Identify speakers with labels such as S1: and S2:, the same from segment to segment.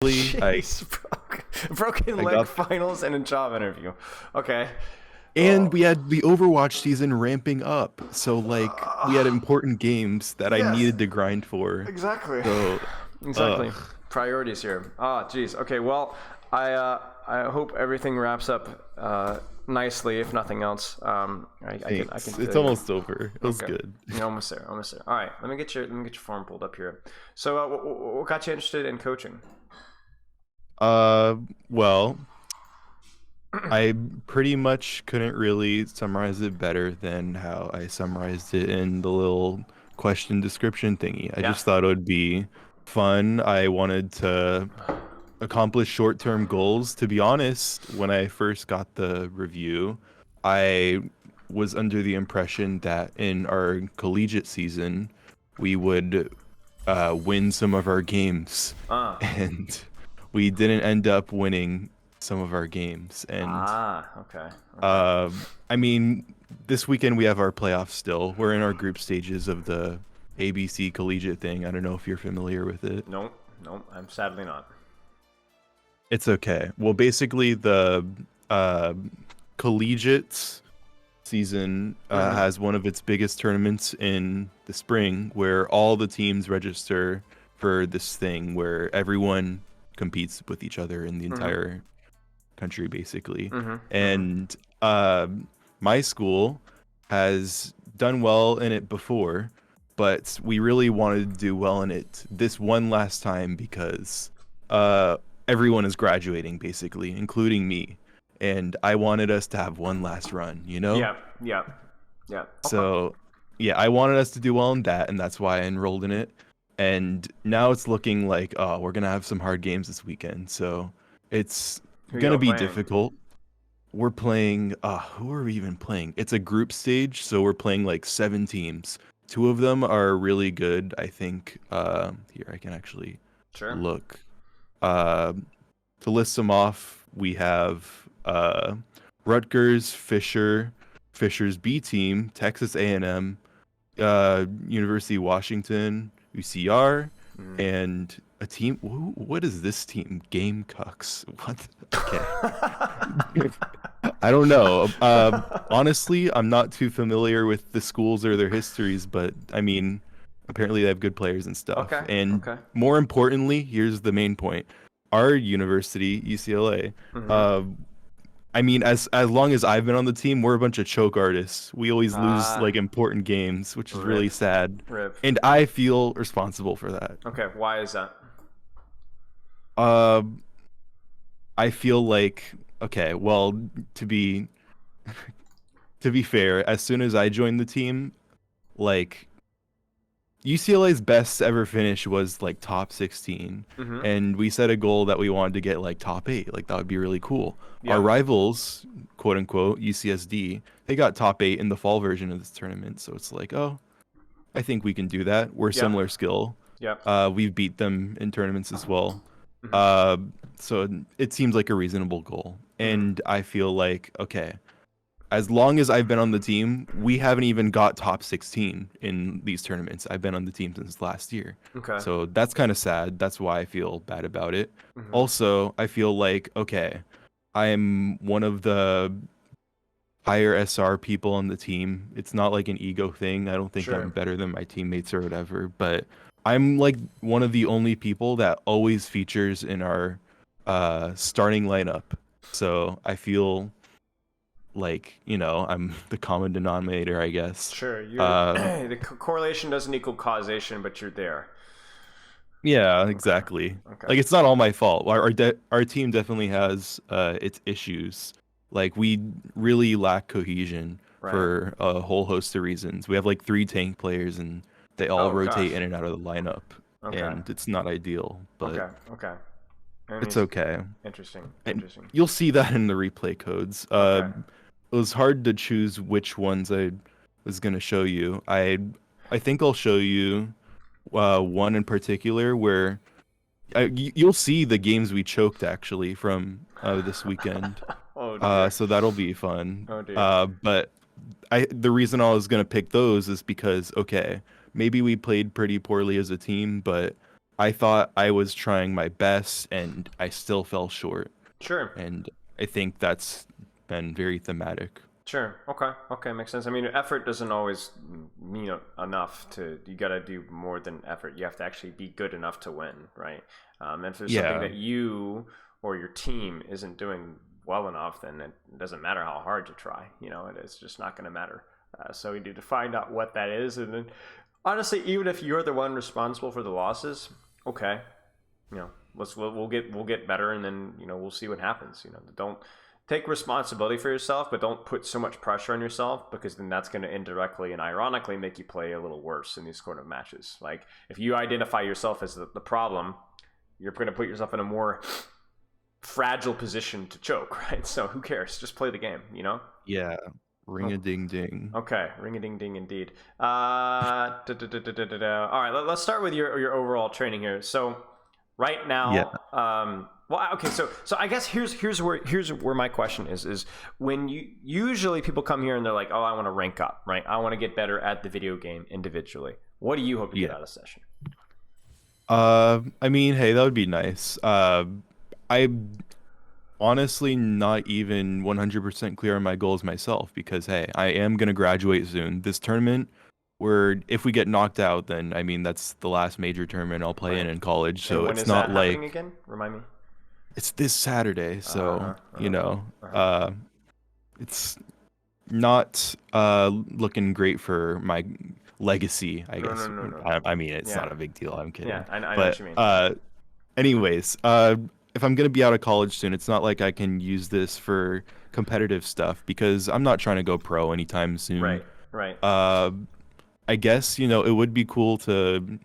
S1: I
S2: Jeez, broken
S1: I
S2: leg
S1: got
S2: finals and a job interview. Okay.
S1: and
S2: Oh,
S1: we had the Overwatch season ramping up. So like we had important games that I
S2: yes,
S1: needed to grind for.
S2: exactly.
S1: So
S2: Exactly.
S1: ugh.
S2: Priorities here. Ah, geez. Okay, well, I hope everything wraps up nicely, if nothing else. I can
S1: Thanks. It's
S2: feel you.
S1: almost over. It was
S2: Okay.
S1: good.
S2: You're almost there. Almost there. All right. Let me get your form pulled up here. So, what got you interested in coaching?
S1: Uh well, I pretty much couldn't really summarize it better than how I summarized it in the little question description thingy. I
S2: Yeah.
S1: just thought it would be fun. I wanted to accomplish short-term goals. To be honest, when I first got the review, I was under the impression that in our collegiate season, we would win some of our games,
S2: Ah.
S1: and we didn't end up winning some of our games. And
S2: Ah. Okay. Okay.
S1: uh, I mean, this weekend we have our playoffs still. We're in our group stages of the ABC collegiate thing. I don't know if you're familiar with it.
S2: Nope. Nope. I'm sadly not.
S1: It's okay. Well, basically, the uh, collegiate season
S2: Mm-hmm.
S1: has one of its biggest tournaments in the spring where all the teams register for this thing where everyone competes with each other in the
S2: Mm-hmm.
S1: entire country, basically.
S2: Mm-hmm. Mm-hmm.
S1: And my school has done well in it before, but we really wanted to do well in it this one last time because uh, everyone is graduating, basically, including me. And I wanted us to have one last run, you know?
S2: Yeah. Yeah. Yeah. Okay.
S1: So, yeah, I wanted us to do well in that, and that's why I enrolled in it. And now it's looking like, oh, we're gonna have some hard games this weekend. So it's
S2: Who
S1: gonna
S2: y'all
S1: be
S2: playing?
S1: difficult. We're playing, who are we even playing? It's a group stage, so we're playing like 7 teams. Two of them are really good. I think, here, I can actually
S2: Sure.
S1: look. Uh, to list them off, we have Rutgers, Fisher's B team, Texas A&M, University of Washington, UCR,
S2: Mm.
S1: and a team. What is this team? Gamecocks. What? Okay. I don't know. Honestly, I'm not too familiar with the schools or their histories, but I mean, apparently they have good players and stuff.
S2: Okay.
S1: And
S2: Okay.
S1: more importantly, here's the main point. Our university, UCLA,
S2: Mm-hmm.
S1: uh, I mean, as long as I've been on the team, we're a bunch of choke artists. We always lose like
S2: Ah.
S1: important games, which is really
S2: Rip.
S1: sad.
S2: Rip.
S1: And I feel responsible for that.
S2: Okay. Why is that?
S1: Uh, I feel like okay, well, to be to be fair, as soon as I joined the team, like UCLA's best ever finish was like top 16,
S2: Mm-hmm.
S1: and we set a goal that we wanted to get like top 8. Like that would be really cool. Our
S2: Yeah.
S1: rivals, quote unquote, UCSD, they got top 8 in the fall version of this tournament, so it's like, oh, I think we can do that. We're
S2: Yep.
S1: similar skill.
S2: Yep.
S1: We've beat them in tournaments as well.
S2: Mm-hmm.
S1: Uh, so it seems like a reasonable goal,
S2: Mm-hmm.
S1: and I feel like okay, as long as I've been on the team, we haven't even got top 16 in these tournaments. I've been on the team since last year.
S2: Okay.
S1: So that's kind of sad. That's why I feel bad about it.
S2: Mm-hmm.
S1: Also, I feel like, okay, I'm one of the higher SR people on the team. It's not like an ego thing. I don't think I'm
S2: Sure.
S1: better than my teammates or whatever, but I'm like one of the only people that always features in our starting lineup. So I feel like I'm the common denominator, I guess.
S2: Sure. You're
S1: uh
S2: the correlation doesn't equal causation, but you're there.
S1: yeah,
S2: Okay.
S1: exactly.
S2: Okay.
S1: Like it's not all my fault. Our team definitely has its issues. Like we really lack cohesion
S2: Right.
S1: for a whole host of reasons. We have like 3 tank players and they all
S2: Oh
S1: rotate
S2: gosh.
S1: in and out of the lineup,
S2: Okay.
S1: and it's not ideal, but
S2: Okay. Okay.
S1: it's
S2: Any-
S1: okay.
S2: Interesting.
S1: And
S2: Interesting.
S1: you'll see that in the replay codes.
S2: Okay.
S1: It was hard to choose which ones I was gonna show you. I think I'll show you one in particular where you'll see the games we choked actually from this weekend.
S2: Oh dear.
S1: So that'll be fun.
S2: Oh dear.
S1: But the reason I was gonna pick those is because okay, maybe we played pretty poorly as a team, but I thought I was trying my best and I still fell short.
S2: Sure.
S1: And I think that's been very thematic.
S2: Sure. Okay. Okay. Makes sense. I mean, effort doesn't always mean enough to. You got to do more than effort. You have to actually be good enough to win, right? And if there's something
S1: Yeah.
S2: that you or your team isn't doing well enough, then it doesn't matter how hard you try. It's just not going to matter. So we need to find out what that is, and then honestly, even if you're the one responsible for the losses, okay, we'll get better, and then we'll see what happens. Don't take responsibility for yourself, but don't put so much pressure on yourself, because then that's going to indirectly and ironically make you play a little worse in these sort of matches. Like if you identify yourself as the problem, you're going to put yourself in a more fragile position to choke, right? So who cares? Just play the game,
S1: Yeah. Ring a ding ding.
S2: Okay, ring a ding ding indeed. All right, let's start with your overall training here. So right
S1: Yeah.
S2: now, well, okay, so I guess here's where my question is when usually people come here and they're like, oh, I want to rank up, right? I want to get better at the video game individually. What do you hope to get
S1: Yeah.
S2: out of session?
S1: I mean, hey, that would be nice. I'm honestly not even 100% clear on my goals myself because, hey, I am gonna graduate soon. This tournament, where if we get knocked out, then I mean that's the last major tournament I'll play
S2: Right.
S1: in college.
S2: And
S1: So
S2: when
S1: it's
S2: is that
S1: not
S2: happening
S1: like
S2: again? Remind me.
S1: it's this Saturday. So
S2: Uh-huh, uh-huh, uh-huh.
S1: it's not looking great for my legacy, I
S2: No,
S1: guess.
S2: no, no, no.
S1: I mean, it's
S2: Yeah,
S1: not a big deal. I'm
S2: yeah,
S1: kidding.
S2: I know what
S1: But
S2: you mean.
S1: anyways, if I'm gonna be out of college soon, it's not like I can use this for competitive stuff because I'm not trying to go pro anytime soon.
S2: Right, right.
S1: Uh, I guess, it would be cool to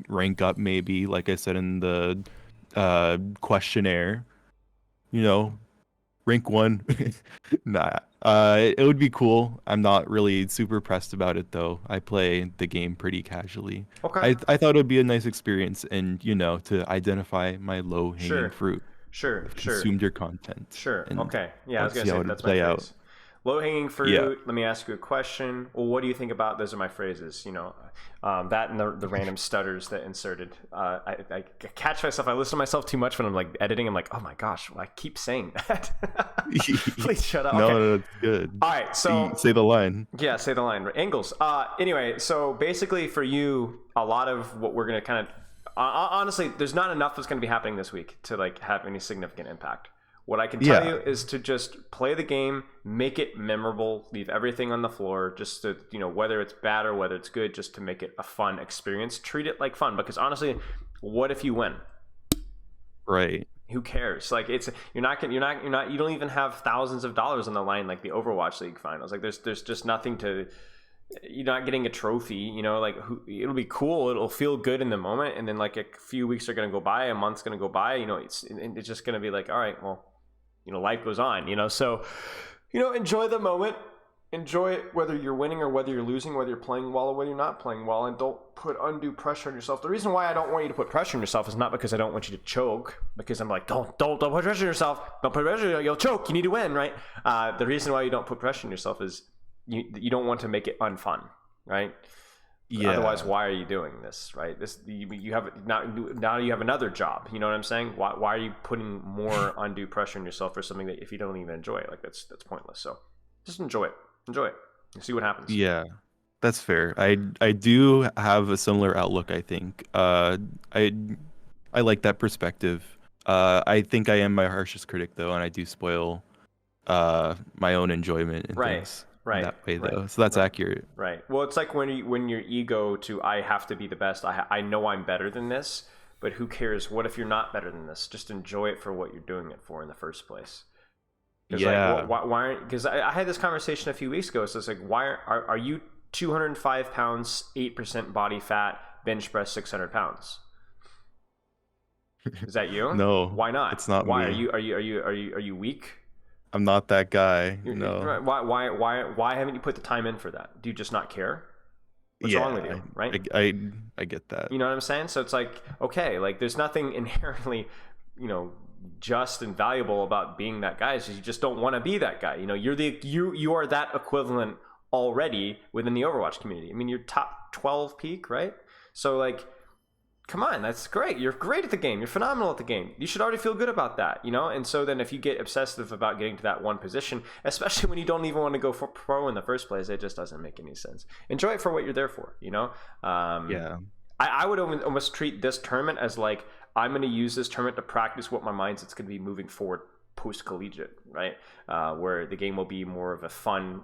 S1: rank up maybe, like I said in the questionnaire, you know, rank one. Nah. It would be cool. I'm not really super pressed about it though. I play the game pretty casually.
S2: Okay.
S1: I thought it would be a nice experience and, to identify my low-hanging
S2: Sure.
S1: fruit.
S2: Sure,
S1: I've
S2: sure.
S1: consumed your content
S2: Sure.
S1: and
S2: Okay. Yeah, I was
S1: let's
S2: gonna
S1: see
S2: say
S1: how it would
S2: that's my
S1: play out.
S2: phrase. Low hanging
S1: Yeah.
S2: fruit. Let me ask you a question. Well, what do you think about? Those are my phrases. That and the random stutters that inserted. I catch myself. I listen to myself too much when I'm like editing. I'm like, oh my gosh, I keep saying that. Please shut up.
S1: No,
S2: Okay.
S1: no, it's good.
S2: All right. So
S1: Say the line.
S2: yeah, say the line. Angles. Anyway, so basically for you, a lot of what we're gonna kind of honestly, there's not enough that's gonna be happening this week to like have any significant impact. What I can tell
S1: Yeah.
S2: you is to just play the game, make it memorable, leave everything on the floor, just to, whether it's bad or whether it's good, just to make it a fun experience. Treat it like fun, because honestly, what if you win?
S1: Right.
S2: Who cares? Like you don't even have thousands of dollars on the line like the Overwatch League finals. Like there's just nothing to, you're not getting a trophy, it'll be cool, it'll feel good in the moment, and then like a few weeks are going to go by, a month's going to go by, it's just going to be like, all right, well, life goes on, so enjoy the moment, enjoy it, whether you're winning or whether you're losing, whether you're playing well or whether you're not playing well, and don't put undue pressure on yourself. The reason why I don't want you to put pressure on yourself is not because I don't want you to choke, because I'm like, don't put pressure on yourself, don't put pressure, you'll choke, you need to win, right? The reason why you don't put pressure on yourself is you don't want to make it unfun, right?
S1: Yeah.
S2: Otherwise, why are you doing this, right? You have now you have another job. You know what I'm saying? Why are you putting more undue pressure on yourself for something that if you don't even enjoy it, like that's pointless. So just enjoy it, and see what happens.
S1: Yeah. That's fair. I do have a similar outlook, I think. I like that perspective. I think I am my harshest critic though, and I do spoil my own enjoyment and
S2: Right.
S1: things
S2: Right.
S1: that way
S2: Right.
S1: though. So that's accurate.
S2: Right. Well, it's like when your ego to I have to be the best. I know I'm better than this, but who cares? What if you're not better than this? Just enjoy it for what you're doing it for in the first place.
S1: Yeah.
S2: Like, why? Because I had this conversation a few weeks ago. So it's like, why are you 205 pounds, 8% body fat, bench press 600 pounds? Is that you?
S1: No.
S2: Why not?
S1: It's not
S2: why
S1: me.
S2: are you weak?
S1: I'm not that guy.
S2: Right.
S1: No.
S2: Why haven't you put the time in for that? Do you just not care? What's wrong with you? Right.
S1: I get that.
S2: You know what I'm saying? So it's like, okay, like there's nothing inherently, just and valuable about being that guy. It's just you just don't want to be that guy. You are that equivalent already within the Overwatch community. I mean, you're top 12 peak, right? So like, come on, that's great. You're great at the game. You're phenomenal at the game. You should already feel good about that, you know? And so then if you get obsessive about getting to that one position, especially when you don't even want to go for pro in the first place, it just doesn't make any sense. Enjoy it for what you're there for, you know?
S1: Yeah.
S2: I would almost treat this tournament as like, I'm going to use this tournament to practice what my mindset's going to be moving forward post collegiate, right? Where the game will be more of a fun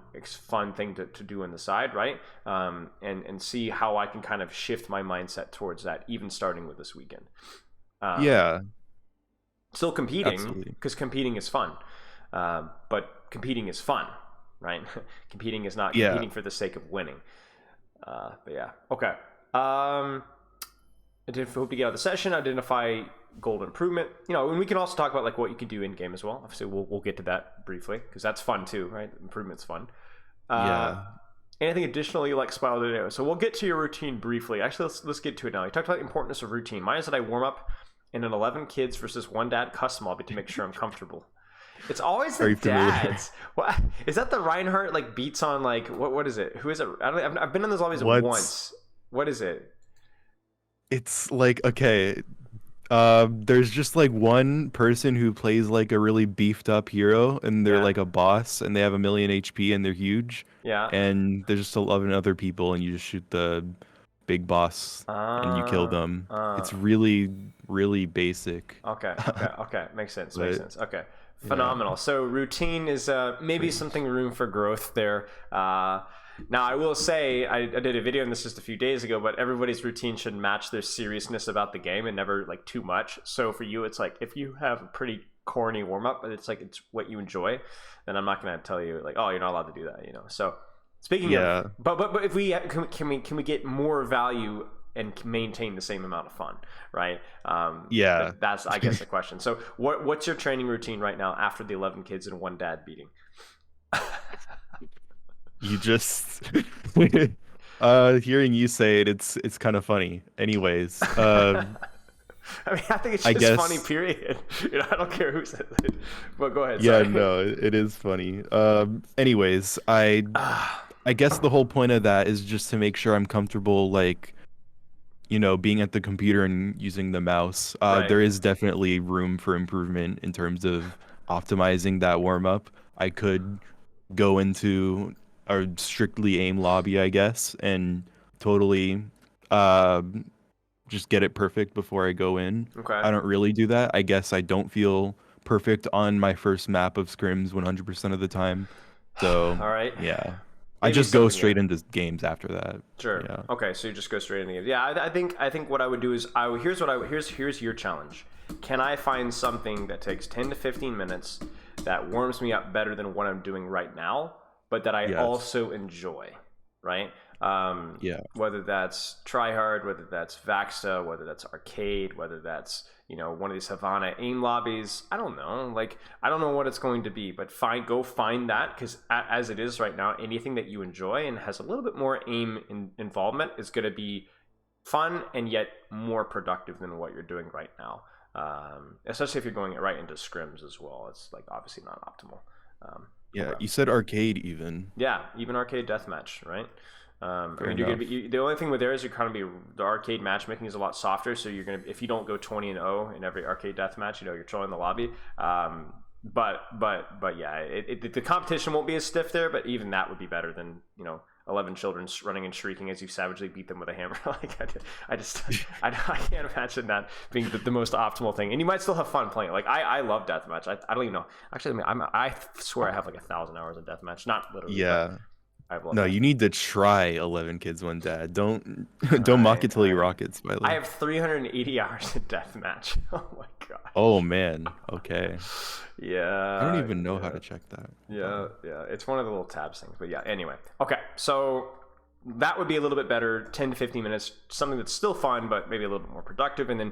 S2: thing to do on the side, right? And see how I can kind of shift my mindset towards that, even starting with this weekend.
S1: Yeah.
S2: Still competing,
S1: Absolutely.
S2: because competing is fun, but competing is fun, right? Competing is not
S1: Yeah.
S2: competing for the sake of winning. But yeah, okay. I hope to get out of the session, identify goal improvement, you know, and we can also talk about like what you can do in game as well. Obviously we'll get to that briefly because that's fun too, right? Improvement's fun.
S1: Yeah.
S2: Anything additional you like Spiral to do? So we'll get to your routine briefly. Actually, let's get to it now. You talked about the importance of routine. Mine is that I warm up in an 11 kids versus one dad custom lobby to make sure I'm comfortable. It's always the dads. What is that? The Reinhardt like beats on like what is it? Who is it? I've been in those lobbies once. What is it?
S1: It's like, okay, there's just like one person who plays like a really beefed up hero, and they're like a boss, and they have 1,000,000 HP, and they're huge.
S2: Yeah.
S1: And there's just 11 other people, and you just shoot the big boss, and you kill them. It's really, really basic.
S2: Okay. Makes sense. Okay.
S1: Yeah.
S2: Phenomenal. So routine is maybe something room for growth there. Now, I will say, I did a video on this just a few days ago, but everybody's routine should match their seriousness about the game and never like too much. So for you, it's like if you have a pretty corny warm up, but it's like it's what you enjoy, then I'm not going to tell you like, oh, you're not allowed to do that, you know. So speaking of, but if we can we get more value and maintain the same amount of fun, right? That's I guess the question. So what's your training routine right now after the 11 kids and one dad beating?
S1: You just hearing you say it, it's kind of funny. Anyways,
S2: I mean, I think it's just funny, period. You know, I don't care who says it. But go ahead.
S1: Yeah,
S2: sorry.
S1: no, it is funny. Anyways, I guess the whole point of that is just to make sure I'm comfortable, like, you know, being at the computer and using the mouse.
S2: Right.
S1: There is definitely room for improvement in terms of optimizing that warm up. I could go into a strictly aim lobby, I guess, and totally just get it perfect before I go in.
S2: Okay.
S1: I don't really do that. I guess I don't feel perfect on my first map of scrims 100% of the time. So,
S2: all right.
S1: yeah. I just go straight into games after that.
S2: Sure.
S1: Yeah.
S2: Okay, so you just go straight into games. Yeah, I think what I would do is here's your challenge. Can I find something that takes 10 to 15 minutes that warms me up better than what I'm doing right now, but that I also enjoy, right? Whether that's tryhard, whether that's Vaxta, whether that's arcade, whether that's, you know, one of these Havana aim lobbies. I don't know. Like, I don't know what it's going to be, but go find that, because as it is right now, anything that you enjoy and has a little bit more aim involvement is going to be fun and yet more productive than what you're doing right now. Especially if you're going right into scrims as well. It's like obviously not optimal.
S1: You said arcade even.
S2: Yeah, even arcade deathmatch, right? I mean, you're gonna be the only thing with there is you're kind of be the arcade matchmaking is a lot softer. So you're gonna, if you don't go 20-0 in every arcade deathmatch, you know, you're trolling the lobby. But yeah, the competition won't be as stiff there. But even that would be better than, you know, 11 children running and shrieking as you savagely beat them with a hammer. Like I can't imagine that being the most optimal thing. And you might still have fun playing. Like I love deathmatch. I don't even know. Actually, I mean, I swear I have like 1,000 hours of deathmatch. Not literally.
S1: Yeah. No, you need to try 11 Kids One Dad. Don't mock it till you rock it, by the way.
S2: I have 380 hours of deathmatch. Oh my god.
S1: Oh man. Okay.
S2: Yeah.
S1: I don't even know how to check that.
S2: Yeah. It's one of the little tabs things. But yeah, anyway. Okay, so that would be a little bit better, 10 to 15 minutes, something that's still fun, but maybe a little bit more productive. And then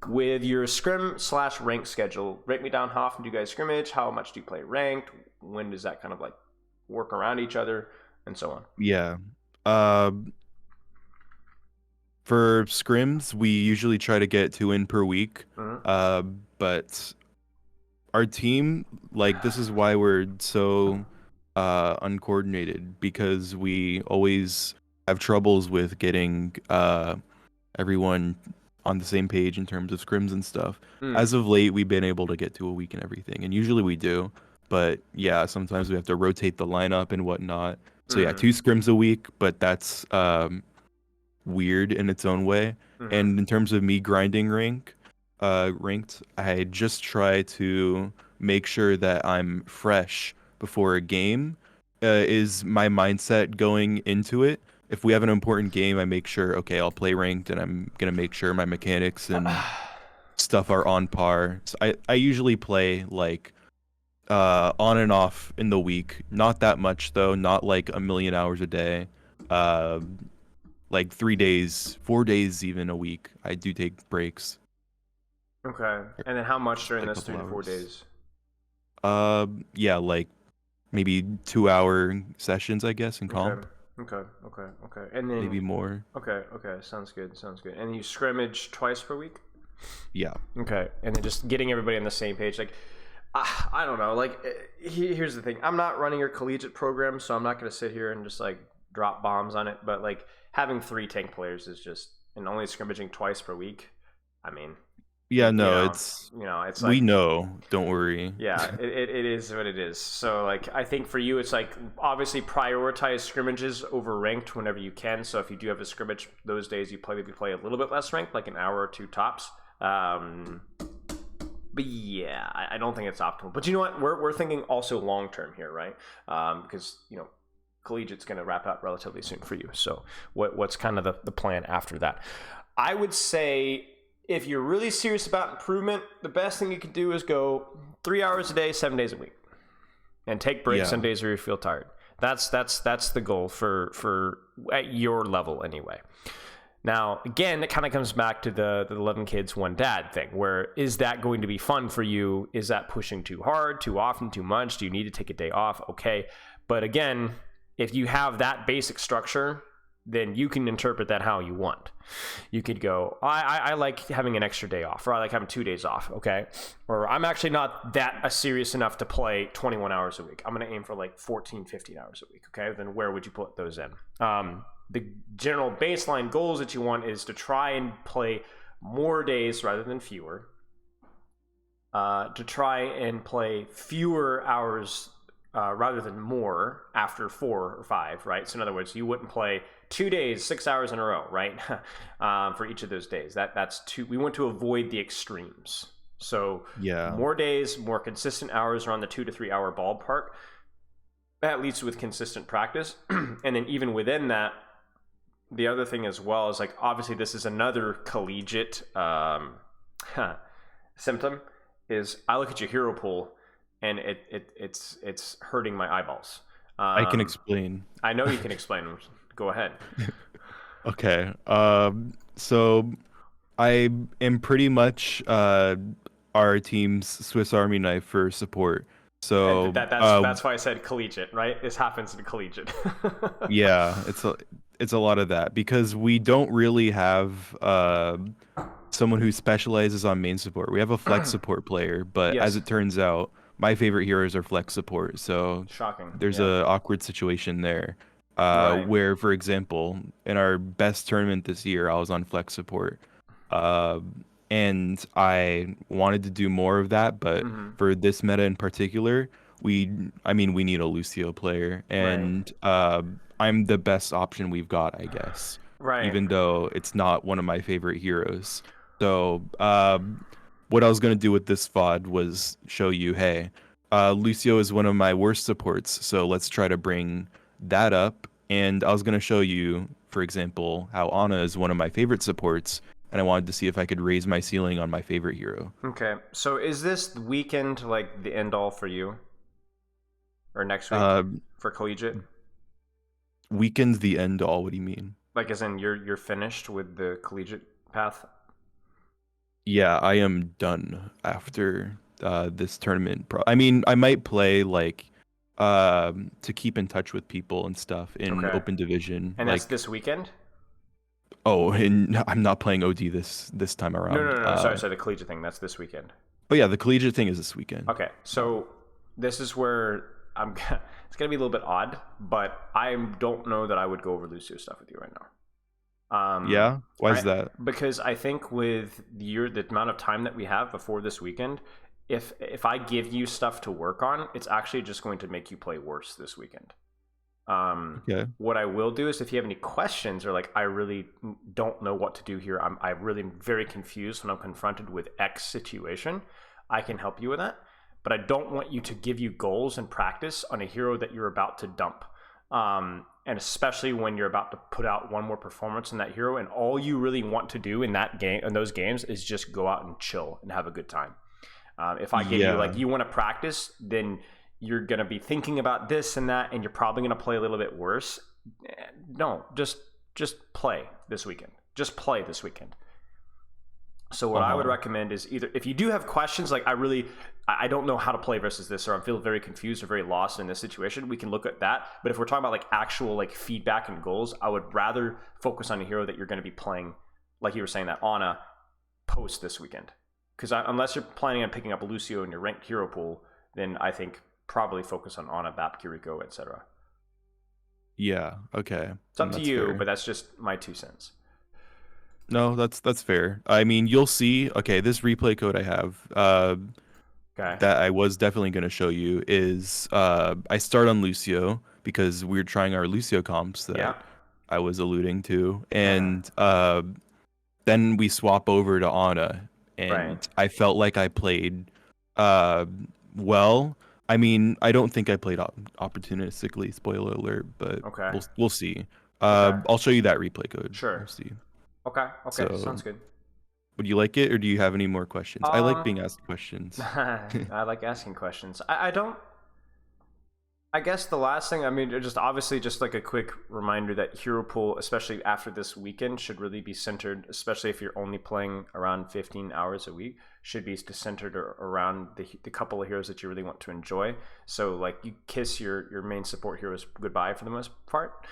S2: with your scrim/rank schedule, break me down how often do you guys scrimmage? How much do you play ranked? When does that kind of like work around each other? And so on.
S1: Yeah. For scrims, we usually try to get 2 in per week. But our team, like, this is why we're so uncoordinated, because we always have troubles with getting everyone on the same page in terms of scrims and stuff.
S2: Mm,
S1: As of late, we've been able to get to a week and everything, and usually we do. But yeah, sometimes we have to rotate the lineup and whatnot. So yeah,
S2: mm,
S1: 2 scrims a week, but that's weird in its own way.
S2: mm.
S1: And in terms of me grinding ranked, I just try to make sure that I'm fresh before a game. Is my mindset going into it? If we have an important game, I make sure, okay, I'll play ranked, and I'm gonna make sure my mechanics and stuff are on par. So I usually play like on and off in the week. Not that much though, not like a million hours a day. Uh, like 3 days, 4 days even a week. I do take breaks.
S2: Okay. And then how much during
S1: Like a
S2: those
S1: couple
S2: 3 to 4
S1: hours.
S2: days?
S1: Yeah, like maybe 2 hour sessions, I guess, in
S2: Okay.
S1: comp.
S2: Okay. And then
S1: Maybe more.
S2: okay. Sounds good. And you scrimmage twice per week?
S1: Yeah.
S2: Okay. And then just getting everybody on the same page. Like, I don't know. Like, here's the thing. I'm not running your collegiate program, so I'm not going to sit here and just like drop bombs on it. But like having 3 tank players is just, and only scrimmaging twice per week. I mean,
S1: Yeah,
S2: you
S1: no,
S2: know,
S1: it's
S2: it's
S1: we
S2: like,
S1: know. Don't worry.
S2: yeah, it is what it is. So like I think for you it's like obviously prioritize scrimmages over ranked whenever you can. So if you do have a scrimmage those days, you maybe play a little bit less ranked, like an hour or two tops. But yeah, I don't think it's optimal. But you know what? We're thinking also long term here, right? Because collegiate's going to wrap up relatively soon for you. So what's kind of the plan after that? I would say if you're really serious about improvement, the best thing you can do is go 3 hours a day, 7 days a week, and take breaks
S1: Yeah.
S2: on days where you feel tired. That's the goal for at your level anyway. Now, again, it kind of comes back to the 11 kids, one dad thing, where is that going to be fun for you? Is that pushing too hard, too often, too much? Do you need to take a day off? Okay. But again, if you have that basic structure, then you can interpret that how you want. You could go, I like having an extra day off, or I like having 2 days off, okay? Or I'm actually not that serious enough to play 21 hours a week. I'm going to aim for like 14, 15 hours a week, okay? Then where would you put those in? The general baseline goals that you want is to try and play more days rather than fewer. To try and play fewer hours rather than more after 4 or 5, right? So in other words, you wouldn't play 2 days, 6 hours in a row, right? For each of those days. That's too. We want to avoid the extremes. So
S1: Yeah.
S2: more days, more consistent hours around the 2 to 3 hour ballpark. That leads with consistent practice, and then even within that, the other thing as well is like obviously this is another collegiate symptom. Is I look at your hero pool and it's hurting my eyeballs.
S1: I can explain.
S2: I know you can explain. Go ahead.
S1: Okay. So I am pretty much our team's Swiss Army knife for support. So
S2: That's why I said collegiate, right? This happens in collegiate.
S1: yeah, it's a lot of that because we don't really have someone who specializes on main support. We have a flex support player, but as
S2: Yes.
S1: it turns out, my favorite heroes are flex support. So
S2: Shocking.
S1: there's
S2: Yeah.
S1: a awkward situation there,
S2: Right.
S1: where, for example, in our best tournament this year, I was on flex support, uh, and I wanted to do more of that, but
S2: Mm-hmm.
S1: for this meta in particular, I mean, we need a Lucio player,
S2: Right.
S1: and I'm the best option we've got, I guess,
S2: Right.
S1: even though it's not one of my favorite heroes. So, what I was gonna do with this VOD was show you, hey, Lucio is one of my worst supports, so let's try to bring that up. And I was gonna show you, for example, how Ana is one of my favorite supports, and I wanted to see if I could raise my ceiling on my favorite hero.
S2: Okay. So is this weekend like the end all for you, or next week
S1: Uh,
S2: for collegiate?
S1: Weekend's the end all. What do you mean?
S2: Like, as in you're finished with the collegiate path?
S1: Yeah, I am done after this tournament. I mean, I might play like to keep in touch with people and stuff in
S2: Okay.
S1: open division.
S2: And that's
S1: Like,
S2: this weekend?
S1: oh, and I'm not playing OD this time
S2: No,
S1: around.
S2: sorry. The collegiate thing. That's this weekend.
S1: Oh yeah, the collegiate thing is this weekend.
S2: Okay. So this is where I'm. It's gonna be a little bit odd, but I don't know that I would go over Lucio stuff with you right now.
S1: Yeah? Why is
S2: Right?
S1: that?
S2: Because I think with the amount of time that we have before this weekend, if I give you stuff to work on, it's actually just going to make you play worse this weekend.
S1: Okay.
S2: What I will do is if you have any questions or like I really don't know what to do here, I really am very confused when I'm confronted with X situation, I can help you with that. But I don't want you to give you goals and practice on a hero that you're about to dump. And especially when you're about to put out one more performance in that hero, and all you really want to do in that game, in those games, is just go out and chill and have a good time. If I give you
S1: Yeah.
S2: like you want to practice, then you're gonna be thinking about this and that, and you're probably gonna play a little bit worse. No, just play this weekend. Just play this weekend. So what I would recommend is either if you do have questions like I don't know how to play versus this, or I'm feeling very confused or very lost in this situation, we can look at that. But if we're talking about like actual like feedback and goals, I would rather focus on a hero that you're going to be playing, like you were saying, that Ana post this weekend. Because unless you're planning on picking up Lucio in your ranked hero pool, then I think probably focus on Ana, Bap, Kiriko, etc.
S1: Yeah. Okay.
S2: It's up
S1: And
S2: to
S1: that's
S2: you,
S1: fair.
S2: but that's just my 2 cents.
S1: No, that's fair. I mean, you'll see. Okay, this replay code I have,
S2: Okay.
S1: that I was definitely going to show you is I start on Lucio because we're trying our Lucio comps
S2: Yeah.
S1: that I was alluding to, and then we swap over to Ana,
S2: Right.
S1: and I felt like I played uh, well. I mean, I don't think I played opportunistically. Spoiler alert, but
S2: Okay.
S1: we'll see.
S2: Okay.
S1: I'll show you that replay code.
S2: Sure.
S1: We'll see.
S2: Okay. Okay.
S1: So,
S2: Sounds good.
S1: would you like it, or do you have any more questions? I like being asked questions.
S2: I like asking questions. I don't. I guess the last thing, I mean, just obviously, just like a quick reminder that hero pool, especially after this weekend, should really be centered, especially if you're only playing around 15 hours a week, should be centered around the couple of heroes that you really want to enjoy. So, like, you kiss your main support heroes goodbye for the most part.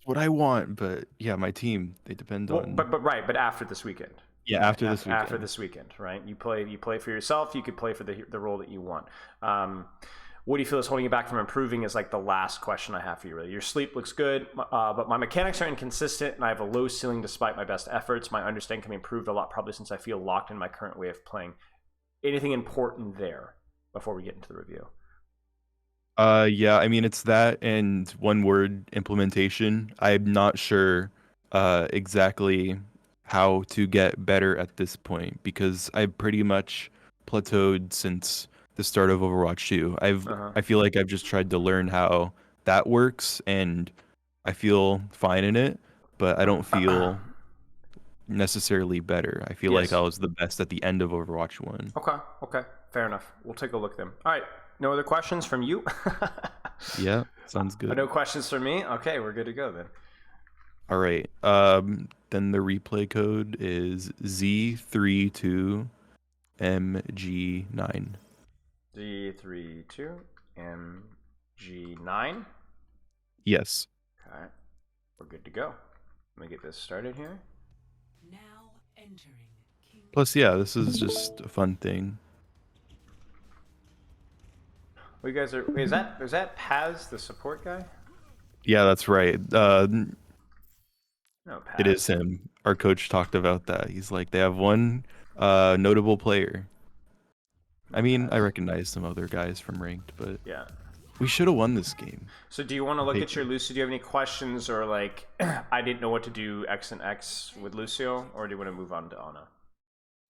S1: What I want, but yeah, my team, they depend
S2: Well,
S1: on.
S2: but after this weekend.
S1: Yeah, after this
S2: After
S1: weekend.
S2: this weekend, right? You play for yourself. You could play for the role that you want. What do you feel is holding you back from improving is like the last question I have for you. Really, your sleep looks good, but my mechanics are inconsistent, and I have a low ceiling despite my best efforts. My understanding can be improved a lot, probably since I feel locked in my current way of playing. Anything important there before we get into the review?
S1: Yeah, I mean it's that and one word implementation. I'm not sure exactly how to get better at this point because I've pretty much plateaued since the start of Overwatch 2.
S2: Uh-huh.
S1: I feel like I've just tried to learn how that works and I feel fine in it, but I don't feel necessarily better. I feel like
S2: Yes.
S1: I was the best at the end of Overwatch 1.
S2: Okay. Okay. Fair enough. We'll take a look then. All right. No other questions from you?
S1: Yeah, sounds good.
S2: No questions from me? Okay, we're good to go then.
S1: All right. Then the replay code is Z32MG9.
S2: Z32MG9.
S1: Yes.
S2: Okay, we're good to go. Let me get this started here.
S3: Now entering King.
S1: Plus, yeah, this is just a fun thing.
S2: Well, you guys are. Wait, is that Paz, the support guy?
S1: Yeah, that's right.
S2: No, Paz.
S1: It is him. Our coach talked about that. He's like, they have one notable player.
S2: No,
S1: I mean, I
S2: Paz.
S1: recognize some other guys from ranked, but
S2: Yeah.
S1: we should have won this game.
S2: So, do you want to look at your Lucio? Do you have any questions or like, I didn't know what to do X and X with Lucio, or do you want to move on to Ana?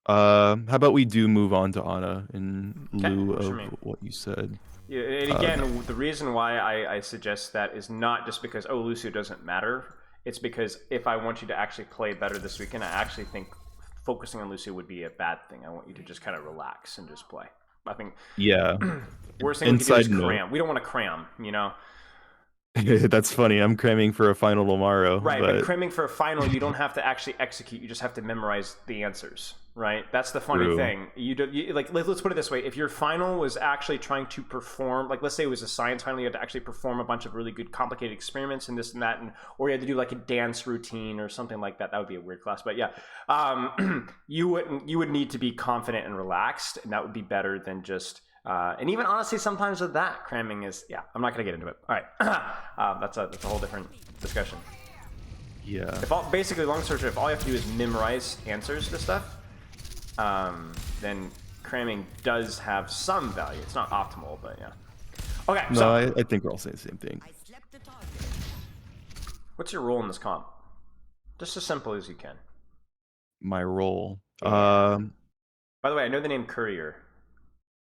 S1: How about we do move on to Ana in lieu
S2: works for
S1: of
S2: me.
S1: what you said?
S2: Yeah, and again, the reason why I suggest that is not just because Lucio doesn't matter. It's because if I want you to actually play better this weekend, I actually think focusing on Lucio would be a bad thing. I want you to just kind of relax and just play. I think
S1: Yeah.
S2: worst thing we could do is
S1: Inside note.
S2: cram. We don't want to cram, you know.
S1: That's funny. I'm cramming for a final tomorrow.
S2: Right, but cramming for a final, you don't have to actually execute. You just have to memorize the answers. Right, that's the funny
S1: True.
S2: thing. Like let's put it this way: if your final was actually trying to perform, like let's say it was a science final, you had to actually perform a bunch of really good, complicated experiments and this and that, or you had to do like a dance routine or something like that. That would be a weird class, but yeah, you would need to be confident and relaxed, and that would be better than just. And even honestly, sometimes with that, cramming is, yeah, I'm not going to get into it. All right. That's a whole different discussion.
S1: Yeah.
S2: If all, basically, long story short, if all you have to do is memorize answers to stuff, then cramming does have some value. It's not optimal, but yeah. Okay,
S1: No,
S2: so
S1: I think we're all saying the same thing.
S2: what's your role in this comp? Just as simple as you can.
S1: My role.
S2: Yeah. By the way, I know the name Courier.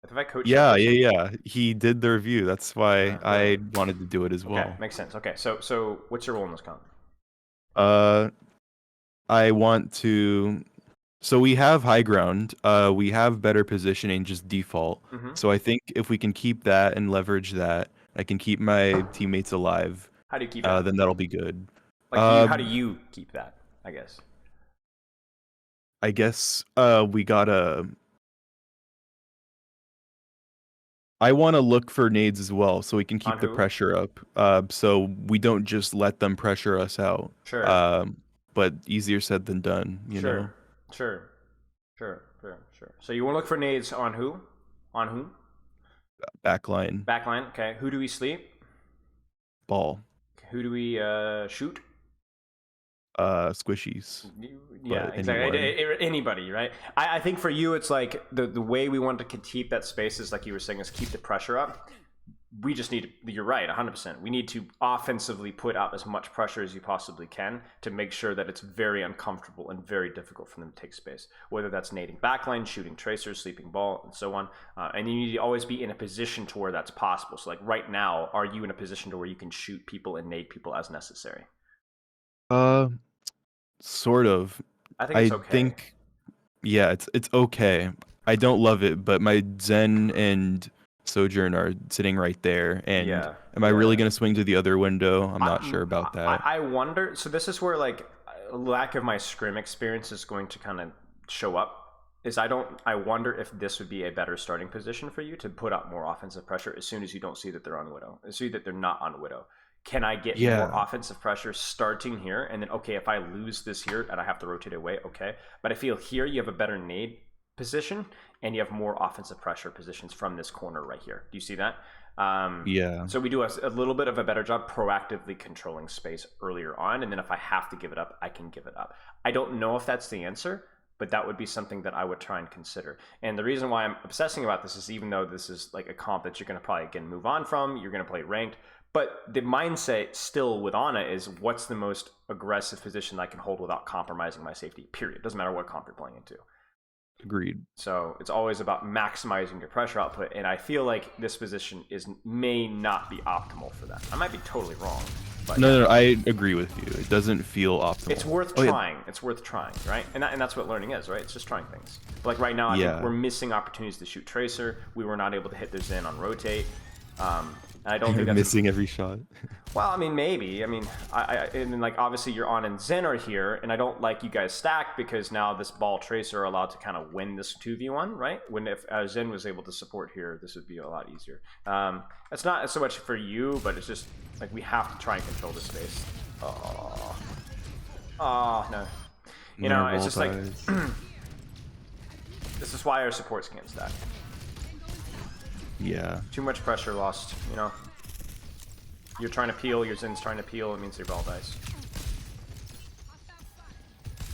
S2: If I coach
S1: Yeah,
S2: that person,
S1: yeah. He did the review. That's why I
S2: really?
S1: wanted to do it as
S2: Okay,
S1: well.
S2: makes sense. Okay, so what's your role in this comp?
S1: Uh, I want to. So we have high ground. We have better positioning, just default.
S2: Mm-hmm.
S1: So I think if we can keep that and leverage that, I can keep my teammates alive.
S2: How do you keep that?
S1: Then that'll be good.
S2: Like you, how do you keep that? I guess.
S1: I guess we gotta. I want to look for nades as well, so we can keep
S2: On
S1: the
S2: who?
S1: pressure up. So we don't just let them pressure us out.
S2: Sure.
S1: But easier said than done, you
S2: Sure.
S1: know.
S2: Sure. Sure. So you want to look for nades on who? On who?
S1: Backline,
S2: Backline. Okay. Who do we sleep?
S1: ball,
S2: Who do we shoot?
S1: squishies.
S2: Yeah,
S1: But
S2: exactly.
S1: anyone.
S2: Anybody, right? I think for you, it's like the way we want to keep that space is like you were saying, is keep the pressure up. We just need, you're right, 100%. We need to offensively put out as much pressure as you possibly can to make sure that it's very uncomfortable and very difficult for them to take space. Whether that's nading backline, shooting tracers, sleeping ball, and so on. And you need to always be in a position to where that's possible. So like right now, are you in a position to where you can shoot people and nade people as necessary?
S1: Sort of.
S2: I think it's
S1: I
S2: okay.
S1: think, yeah, it's okay. I don't love it, but my Zen and Sojourn are sitting right there. And
S2: Yeah.
S1: am I really gonna swing to the other window? I'm not sure about that.
S2: I wonder. So this is where like a lack of my scrim experience is going to kind of show up. Is I wonder if this would be a better starting position for you to put out more offensive pressure as soon as you don't see that they're on Widow, as soon as that they're not on Widow. Can I get more
S1: Yeah.
S2: offensive pressure starting here, and then okay, if I lose this here and I have to rotate away, okay. But I feel here you have a better nade position and you have more offensive pressure positions from this corner right here. Do you see that?
S1: Yeah.
S2: So we do a little bit of a better job proactively controlling space earlier on, and then if I have to give it up, I can give it up. I don't know if that's the answer, but that would be something that I would try and consider. And the reason why I'm obsessing about this is even though this is like a comp that you're going to probably again move on from, you're going to play ranked, but the mindset still with Ana is what's the most aggressive position I can hold without compromising my safety, period. Doesn't matter what comp you're playing into.
S1: Agreed.
S2: So it's always about maximizing your pressure output, and I feel like this position may not be optimal for that. I might be totally wrong, but
S1: No, I agree with you. It doesn't feel optimal.
S2: it's worth trying. It's worth trying, right? And that's what learning is, right? It's just trying things. But like right now, I think we're missing opportunities to shoot tracer. We were not able to hit their Zen on rotate. And I don't think that's
S1: missing every shot.
S2: Well, I mean, maybe. I mean, and then, like, obviously you're on and Zen are here, and I don't like you guys stacked because now this ball tracer are allowed to kind of win this 2v1, right? When if Zen was able to support here, this would be a lot easier. It's not so much for you, but it's just, like, we have to try and control the space. Oh, no. You know, it's just like, this is why our supports can't stack.
S1: Yeah.
S2: Too much pressure lost, you know? You're trying to peel, your Zen's trying to peel, it means your ball dies.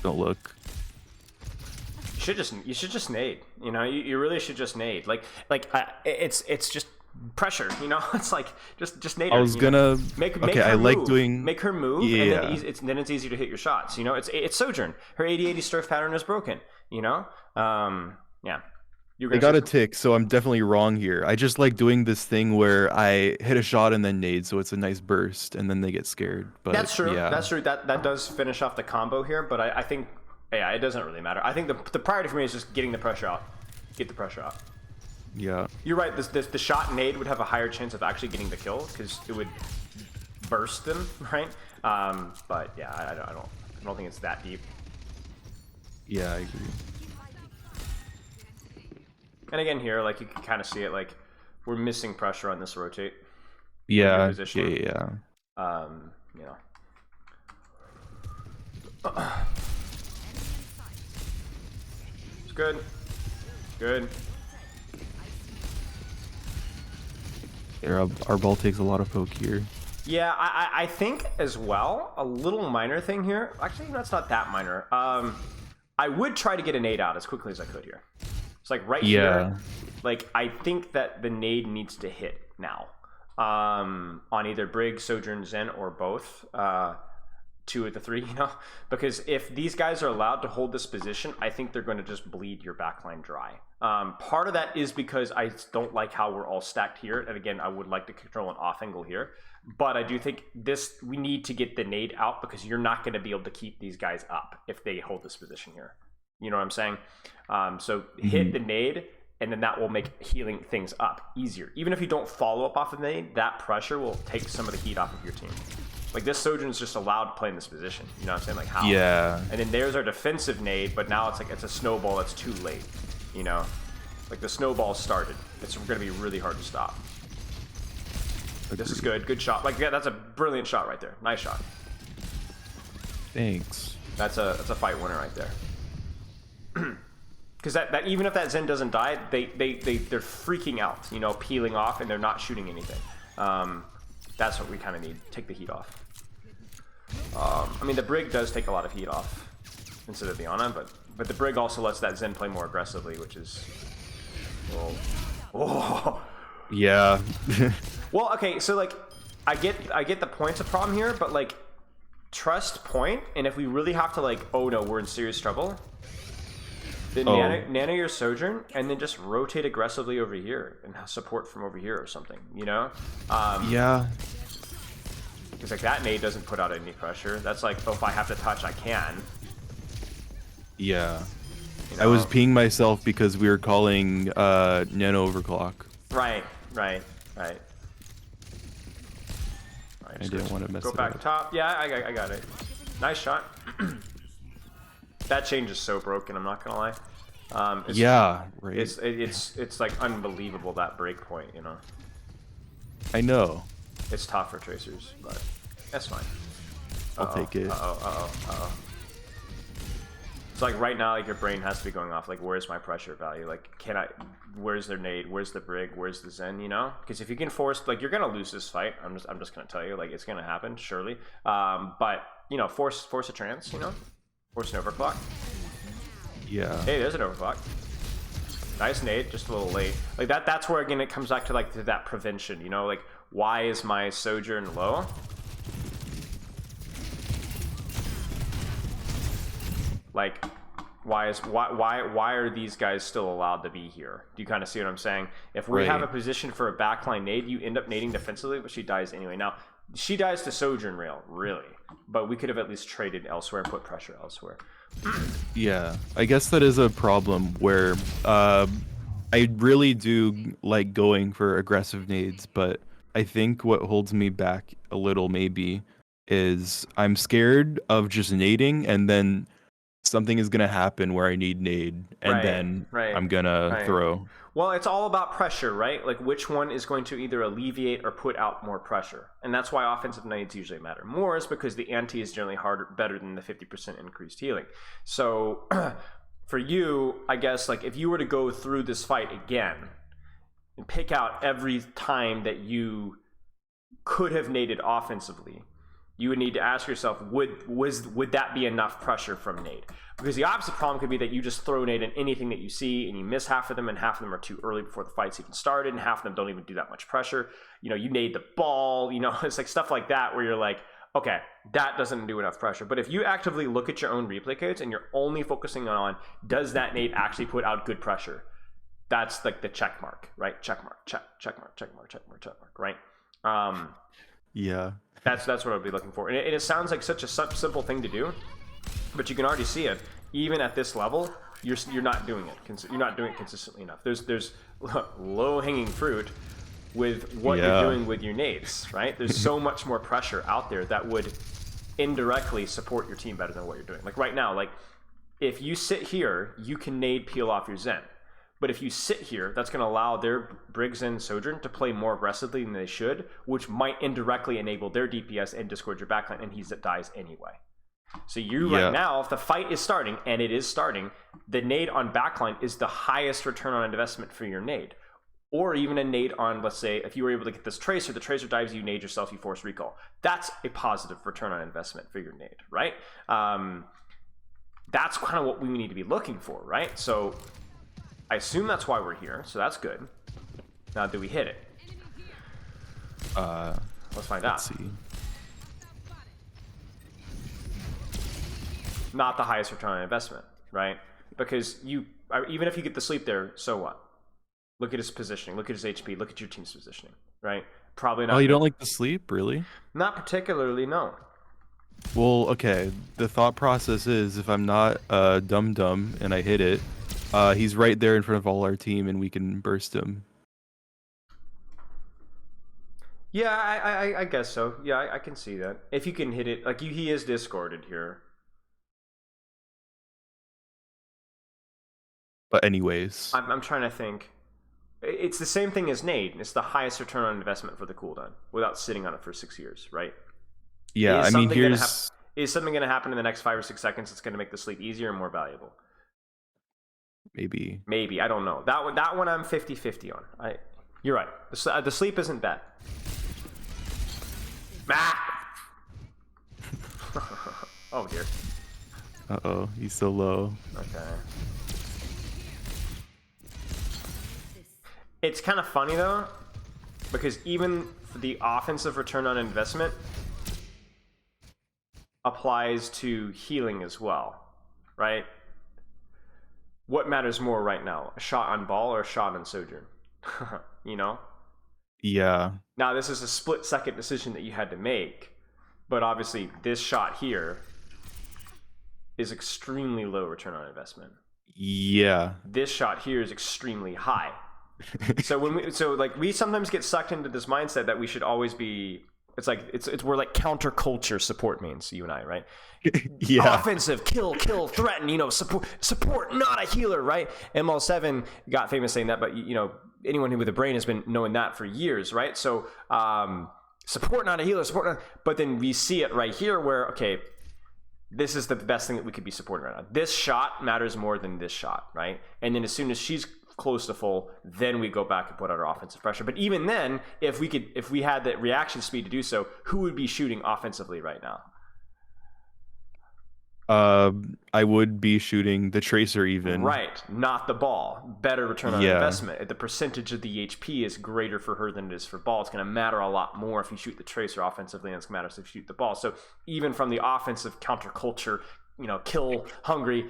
S1: Don't look.
S2: You should just nade, you know? You really should just nade. It's just pressure, you know? It's like, just nade her.
S1: I was gonna...
S2: Make
S1: okay,
S2: her
S1: I like
S2: move.
S1: doing...
S2: Make her move,
S1: Yeah.
S2: and then it's easier to hit your shots, you know? It's Sojourn. Her 80-80 surf pattern is broken, you know? Yeah.
S1: I got a tick, so I'm definitely wrong here. I just like doing this thing where I hit a shot and then nade, so it's a nice burst, and then they get scared. But
S2: that's true.
S1: Yeah.
S2: That's true. That does finish off the combo here, but I think, yeah, it doesn't really matter. I think the priority for me is just getting the pressure out. Get the pressure out.
S1: Yeah.
S2: You're right. The shot nade would have a higher chance of actually getting the kill because it would burst them, right? But yeah, I don't think it's that deep.
S1: Yeah, I agree.
S2: And again here, like you can kind of see it, like we're missing pressure on this rotate.
S1: Yeah,
S2: Position.
S1: yeah.
S2: You know. It's good. Good.
S1: Our ball takes a lot of poke here.
S2: Yeah, I think as well, a little minor thing here. Actually, that's not that minor. I would try to get a nade out as quickly as I could here. It's like right here. Like, I think that the nade needs to hit now. On either Brig, Sojourn, Zen, or both. 2 of the 3, you know? Because if these guys are allowed to hold this position, I think they're going to just bleed your backline dry. Part of that is because I don't like how we're all stacked here. And again, I would like to control an off angle here. But I do think we need to get the nade out because you're not going to be able to keep these guys up if they hold this position here. You know what I'm saying? So hit the nade, and then that will make healing things up easier. Even if you don't follow up off of the nade, that pressure will take some of the heat off of your team. Like, this Sojourn's just allowed to play in this position. You know what I'm saying? Like, how?
S1: Yeah.
S2: And then there's our defensive nade, but now it's like it's a snowball that's too late. You know? Like, the snowball started. It's going to be really hard to stop. This is good. Good shot. Like, yeah, that's a brilliant shot right there. Nice shot.
S1: Thanks.
S2: That's a fight winner right there. Because that even if that Zen doesn't die, they're freaking out, you know, peeling off, and they're not shooting anything. That's what we kind of need. Take the heat off. I mean, the Brig does take a lot of heat off instead of the Ana, but the Brig also lets that Zen play more aggressively, which is... Oh.
S1: Yeah.
S2: Well, okay, so, like, I get the point's a problem here, but, like, trust point, and if we really have to, like, oh no, we're in serious trouble, then nano your Sojourn, and then just rotate aggressively over here and support from over here or something, you know?
S1: Yeah.
S2: Because, like, that nade doesn't put out any pressure. That's like, oh, if I have to touch, I can.
S1: Yeah.
S2: You know?
S1: I was peeing myself because we were calling nano overclock.
S2: Right.
S1: I didn't want to mess it up.
S2: Go back top. Yeah, I got it. Nice shot. That change is so broken, I'm not gonna lie.
S1: Yeah, right.
S2: It's like unbelievable, that break point, you know.
S1: I know.
S2: It's tough for tracers, but that's fine.
S1: I'll take it.
S2: It's like right now, like, your brain has to be going off, like, where's my pressure value? Like, where's their nade? Where's the Brig? Where's the Zen, you know? Because if you can force, like, you're gonna lose this fight. I'm just gonna tell you, like, it's gonna happen, surely. But, you know, force a trance, you know? Force an overclock.
S1: Yeah.
S2: Hey, there's an overclock. Nice nade, just a little late. Like, that's where, again, it comes back to, like, to that prevention, you know? Like, why is my Sojourn low? Like, why are these guys still allowed to be here? Do you kind of see what I'm saying? If we have a position for a backline nade, you end up nading defensively, but she dies anyway. Now, she dies to Sojourn rail, really. But we could have at least traded elsewhere and put pressure elsewhere.
S1: Yeah, I guess that is a problem where I really do like going for aggressive nades, but I think what holds me back a little maybe is I'm scared of just nading and then something is gonna happen where I need nade, and then I'm gonna throw.
S2: Well, it's all about pressure, right? Like, which one is going to either alleviate or put out more pressure, and that's why offensive nades usually matter more, is because the anti is generally better than the 50% increased healing. So, for you, I guess, like, if you were to go through this fight again and pick out every time that you could have naded offensively, you would need to ask yourself, would that be enough pressure from nade? Because the opposite problem could be that you just throw nade in anything that you see and you miss half of them, and half of them are too early before the fight's even started, and half of them don't even do that much pressure. You know, you nade the ball, you know, it's like stuff like that where you're like, okay, that doesn't do enough pressure. But if you actively look at your own replay codes and you're only focusing on, does that nade actually put out good pressure? That's like the check mark, right? Check mark, check mark, right?
S1: Yeah.
S2: That's what I'd be looking for. And it sounds like such a simple thing to do, but you can already see it. Even at this level, you're not doing it. You're not doing it consistently enough. There's low-hanging fruit with what you're doing with your nades, right? There's so much more pressure out there that would indirectly support your team better than what you're doing. Like right now, like if you sit here, you can nade peel off your Zen. But if you sit here, that's going to allow their Briggs and Sojourn to play more aggressively than they should, which might indirectly enable their DPS and discourage your backline, and he dies anyway. So right now, if the fight is starting, and it is starting, the nade on backline is the highest return on investment for your nade. or even a nade on, let's say, if you were able to get this tracer, the tracer dives, you nade yourself, you force recall. That's a positive return on investment for your nade, right? That's kind of what we need to be looking for, right? So I assume that's why we're here, so that's good. Now, do we hit it? Let's find out.
S1: Let's see.
S2: Not the highest return on investment, right? Because even if you get the sleep there, so what? Look at his positioning, look at his HP, look at your team's positioning, right? Probably not.
S1: Oh, you don't like the sleep, really?
S2: Not particularly, no.
S1: Well, okay. The thought process is if I'm not dumb and I hit it, he's right there in front of all our team and we can burst him.
S2: Yeah, I guess so. Yeah, I can see that. If you can hit it, like he is discorded here.
S1: But anyways,
S2: I'm trying to think. It's the same thing as nade. It's the highest return on investment for the cooldown without sitting on it for 6 years, right?
S1: yeah, I mean, here's...
S2: Is something going to happen in the next 5 or 6 seconds that's going to make the sleep easier and more valuable?
S1: Maybe.
S2: Maybe, I don't know. That one I'm 50-50 on. You're right. The sleep isn't bad. Ah! Oh dear.
S1: Uh-oh, he's so low.
S2: Okay. It's kind of funny though, because even the offensive return on investment applies to healing as well, right? What matters more right now, a shot on ball or a shot on sojourn? You know?
S1: Yeah.
S2: Now this is a split-second decision that you had to make, but obviously this shot here is extremely low return on investment.
S1: Yeah.
S2: This shot here is extremely high. So we sometimes get sucked into this mindset that we should always be. It's like we're like counterculture support mains, you and I, right?
S1: Yeah.
S2: Offensive, kill, threaten. You know, support, not a healer, right? ML7 got famous saying that, but you know, anyone who with a brain has been knowing that for years, right? So support, not a healer. Support, not, but then we see it right here where okay, this is the best thing that we could be supporting right now. This shot matters more than this shot, right? And then as soon as she's close to full, then we go back and put out our offensive pressure. But even then, if we had the reaction speed to do so, who would be shooting offensively right now?
S1: I would be shooting the tracer even.
S2: Right, not the ball. Better return on investment. The percentage of the HP is greater for her than it is for ball. It's going to matter a lot more if you shoot the tracer offensively than it's going to matter if you shoot the ball. So even from the offensive counterculture, you know, kill hungry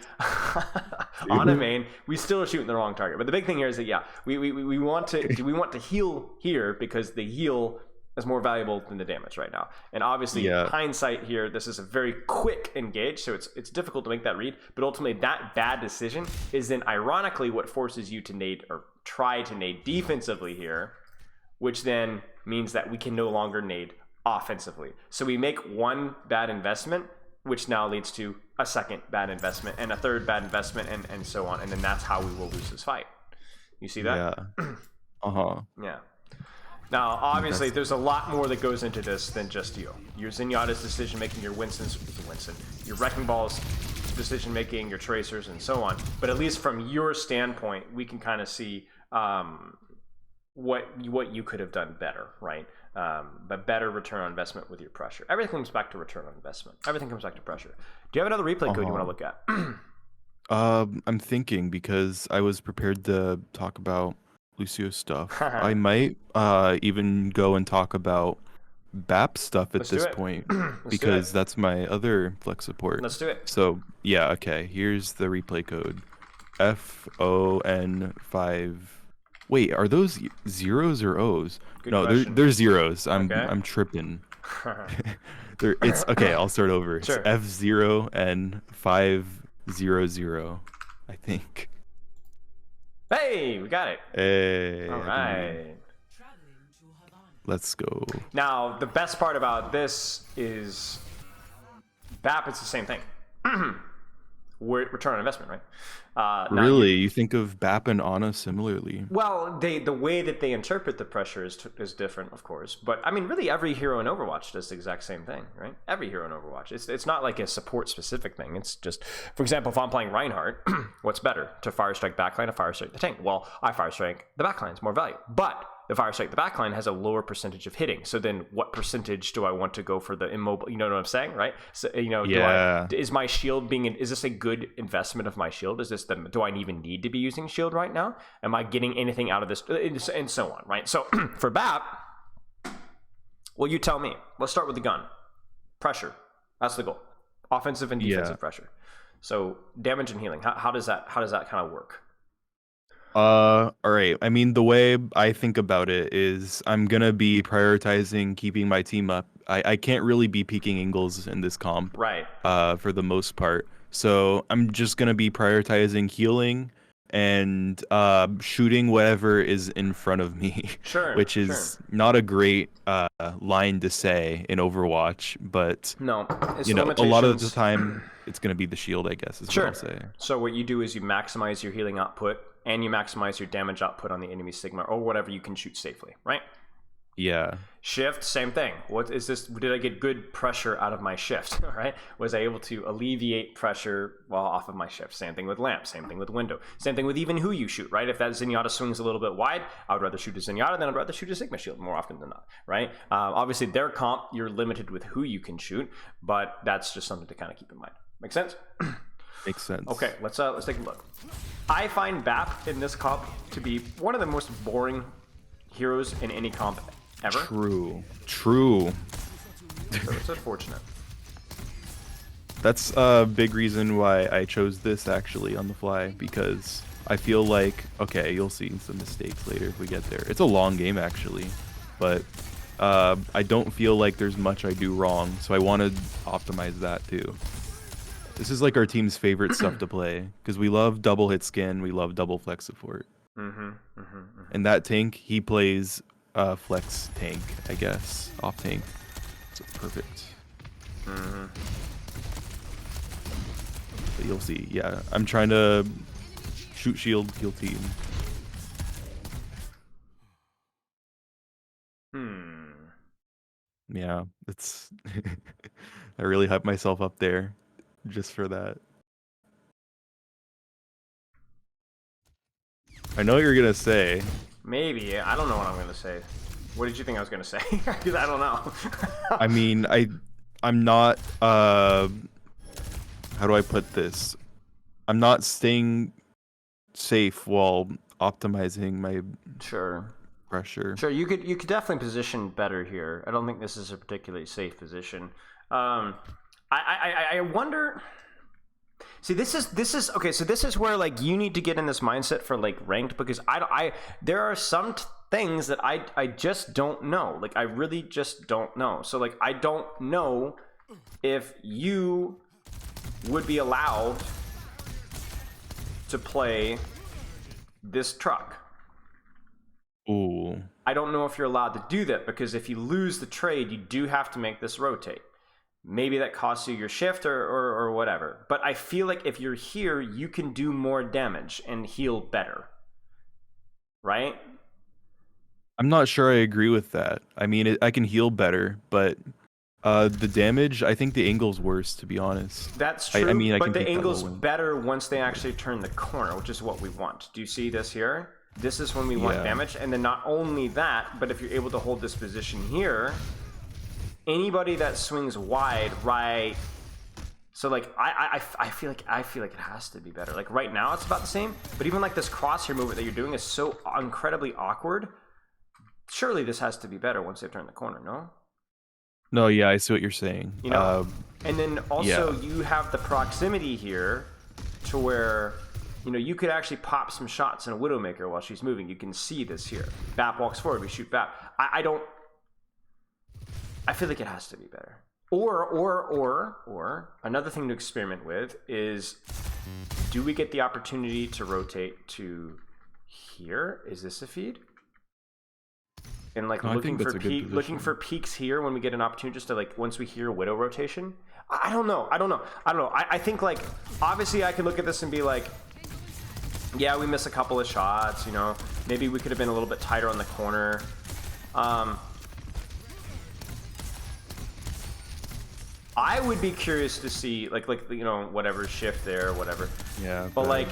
S2: on a main, we still are shooting the wrong target. But the big thing here is that we want to heal here because the heal is more valuable than the damage right now. And obviously, hindsight here, this is a very quick engage, so it's difficult to make that read. But ultimately, that bad decision is then ironically what forces you to nade or try to nade defensively here, which then means that we can no longer nade offensively. So we make one bad investment, which now leads to a second bad investment and a third bad investment and so on. And then that's how we will lose this fight. You see that?
S1: Yeah. Uh-huh.
S2: Yeah. Now, obviously, there's a lot more that goes into this than just you. Your Zenyatta's decision-making, your your Wrecking Ball's decision-making, your Tracers, and so on. But at least from your standpoint, we can kind of see what you could have done better, right? But better return on investment with your pressure. Everything comes back to return on investment. Everything comes back to pressure. Do you have another replay code you want to look at?
S1: I'm thinking because I was prepared to talk about Lucio stuff. I might even go and talk about BAP stuff at this point because that's my other flex support.
S2: Let's do it.
S1: So yeah, okay. Here's the replay code. FON5. Wait, are those zeros or O's?
S2: Good
S1: no, they're zeros. I'm tripping. It's okay. I'll start over.
S2: Sure.
S1: It's F0N500. I think.
S2: Hey, we got it.
S1: Hey.
S2: All right.
S1: Let's go.
S2: Now, the best part about this is BAP is the same thing. return on investment, right? Now
S1: Really? You think of Bap and Ana similarly?
S2: well, the way that they interpret the pressure is different, of course. But I mean, really, every hero in Overwatch does the exact same thing, right? Every hero in Overwatch. It's not like a support specific thing. It's just, for example, if I'm playing Reinhardt, what's better, to fire strike backline or fire strike the tank? Well, I fire strike the backline. It's more value, but the fire strike the backline has a lower percentage of hitting. So then, what percentage do I want to go for the immobile? You know what I'm saying, right? So
S1: Yeah.
S2: is my shield is this a good investment of my shield? Is this do I even need to be using shield right now? Am I getting anything out of this? And so on, right? So for BAP, well, you tell me. Let's start with the gun. Pressure. That's the goal. Offensive and defensive pressure. So damage and healing. How does that kind of work?
S1: All right. I mean, the way I think about it is I'm gonna be prioritizing keeping my team up. I can't really be peeking Ingles in this comp,
S2: Right.
S1: for the most part. So I'm just gonna be prioritizing healing and shooting whatever is in front of me,
S2: Sure.
S1: which is not a great line to say in Overwatch, but
S2: No, it's
S1: a lot of the
S2: limitations.
S1: time it's gonna be the shield, I guess, is
S2: Sure.
S1: what I'll say.
S2: So what you do is you maximize your healing output and you maximize your damage output on the enemy Sigma or whatever you can shoot safely, right?
S1: Yeah.
S2: Shift, same thing. What is this? Did I get good pressure out of my shift? All right. Was I able to alleviate pressure while off of my shift? Same thing with lamp. Same thing with window. Same thing with even who you shoot, right? If that Zenyatta swings a little bit wide, I would rather shoot a Zenyatta than I'd rather shoot a Sigma shield more often than not, right? Obviously, their comp, you're limited with who you can shoot, but that's just something to kind of keep in mind. Make sense?
S1: Makes sense.
S2: Okay, let's take a look. I find BAP in this comp to be one of the most boring heroes in any comp ever.
S1: True.
S2: So it's unfortunate.
S1: That's a big reason why I chose this actually on the fly, because I feel like, okay, you'll see some mistakes later if we get there. It's a long game actually, but I don't feel like there's much I do wrong, so I want to optimize that too. This is like our team's favorite stuff to play, because we love double hit skin, we love double flex support. And that tank, he plays flex tank, I guess, off tank, so it's perfect. But you'll see, yeah, I'm trying to shoot shield, kill team. Yeah, it's I really hype myself up there just for that. I know what you're gonna say.
S2: Maybe. I don't know what I'm going to say. What did you think I was going to say? Because I don't know.
S1: I mean, I'm not how do I put this? I'm not staying safe while optimizing my
S2: Sure.
S1: pressure.
S2: Sure, you could definitely position better here. I don't think this is a particularly safe position. I wonder. See, this is okay. So this is where like you need to get in this mindset for like ranked, because there are some things that I just don't know. Like I really just don't know. So like I don't know if you would be allowed to play this truck.
S1: Ooh.
S2: I don't know if you're allowed to do that, because if you lose the trade, you do have to make this rotate. Maybe that costs you your shift or whatever. But I feel like if you're here, you can do more damage and heal better. Right?
S1: I'm not sure I agree with that. I mean, I can heal better, but the damage, I think the angle's worse, to be honest.
S2: That's true,
S1: I mean, I
S2: but
S1: can
S2: the
S1: take that
S2: angle's
S1: low win.
S2: better once they actually turn the corner, which is what we want. Do you see this here? This is when we want damage, and then not only that, but if you're able to hold this position here, anybody that swings wide, right? So like I feel like it has to be better. Like right now it's about the same, but even like this crosshair movement that you're doing is so incredibly awkward. Surely this has to be better once they turn the corner, no?
S1: No, yeah, I see what you're saying.
S2: You know, and then also you have the proximity here to where, you know, you could actually pop some shots in a Widowmaker while she's moving. You can see this here. Bap walks forward, we shoot Bap. I feel like it has to be better. Or another thing to experiment with is, do we get the opportunity to rotate to here? Is this a feed? and like
S1: No, I
S2: looking
S1: think
S2: for
S1: that's a good
S2: looking
S1: position.
S2: for peaks here when we get an opportunity, just to like once we hear Widow rotation. I don't know. I think like obviously I could look at this and be like, yeah, we miss a couple of shots. You know, maybe we could have been a little bit tighter on the corner. I would be curious to see like you know, whatever shift there, whatever.
S1: Yeah.
S2: But like,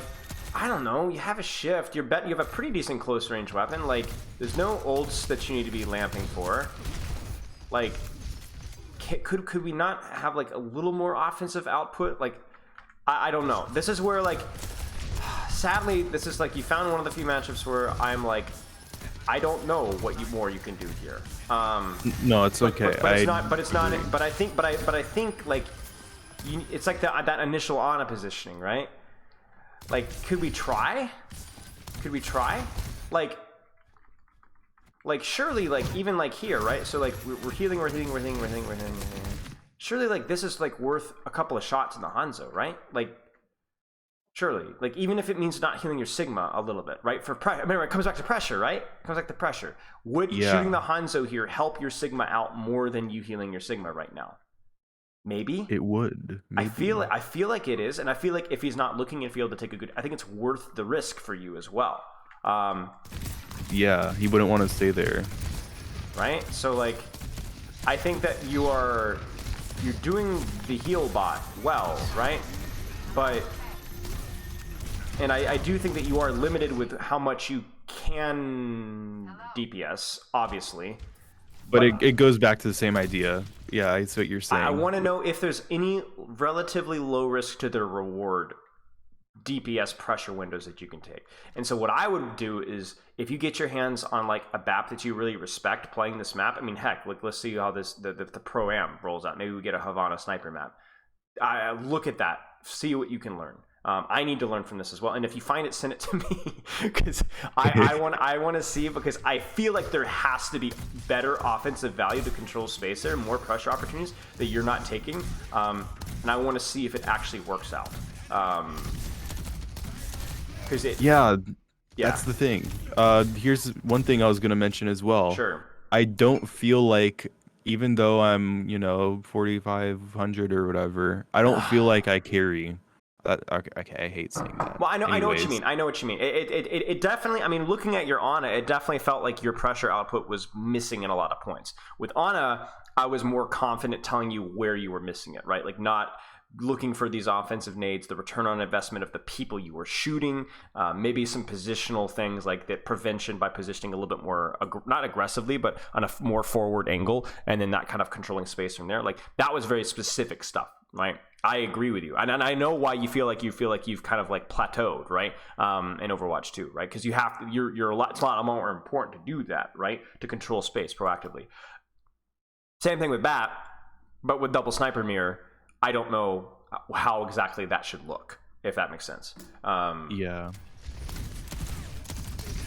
S2: I don't know. You have a shift. You have a pretty decent close range weapon. Like, there's no ults that you need to be lamping for. Like, could we not have like a little more offensive output? Like, I don't know. This is where like, sadly, this is like you found one of the few matchups where I'm like, I don't know what more you can do here.
S1: No, it's okay.
S2: But it's not. But it's not. But I think. But I think like, it's like that initial Ana positioning, right? Like, could we try? Could we try? Like surely, like even like here, right? So like we're healing. Surely, like this is like worth a couple of shots in the Hanzo, right? Like. Surely, like even if it means not healing your Sigma a little bit, right? For remember, it comes back to pressure, right? It comes back to pressure. Would shooting the Hanzo here help your Sigma out more than you healing your Sigma right now? Maybe
S1: it would. Maybe.
S2: I feel like it is, and I feel like if he's not looking at field to take a good, I think it's worth the risk for you as well.
S1: Yeah, he wouldn't want to stay there,
S2: right? So like, I think that you're doing the heal bot well, right? But. And I do think that you are limited with how much you can DPS, obviously.
S1: but it goes back to the same idea. Yeah, I see what you're saying.
S2: I want to know if there's any relatively low risk to their reward DPS pressure windows that you can take. And so what I would do is, if you get your hands on like a BAP that you really respect playing this map, I mean, heck, like let's see how the Pro-Am rolls out. Maybe we get a Havana sniper map. Look at that. See what you can learn. I need to learn from this as well, and if you find it, send it to me, because I want to see, because I feel like there has to be better offensive value to control space there, more pressure opportunities that you're not taking, and I want to see if it actually works out. Because
S1: that's the thing. Here's one thing I was gonna mention as well.
S2: Sure.
S1: I don't feel like, even though I'm 4,500 or whatever, I don't feel like I carry. Okay, I hate saying that.
S2: Well, I know what you
S1: Anyways.
S2: mean. I know what you mean. It definitely. I mean, looking at your Ana, it definitely felt like your pressure output was missing in a lot of points. With Ana, I was more confident telling you where you were missing it, right? Like not looking for these offensive nades, the return on investment of the people you were shooting, maybe some positional things like that prevention by positioning a little bit more, not aggressively, but on a more forward angle, and then that kind of controlling space from there. Like that was very specific stuff, right? I agree with you, and I know why you feel like you've kind of like plateaued, right? In Overwatch 2, right? Because you're a lot. It's a lot more important to do that, right? To control space proactively. Same thing with BAT, but with double sniper mirror, I don't know how exactly that should look, if that makes sense.
S1: Yeah.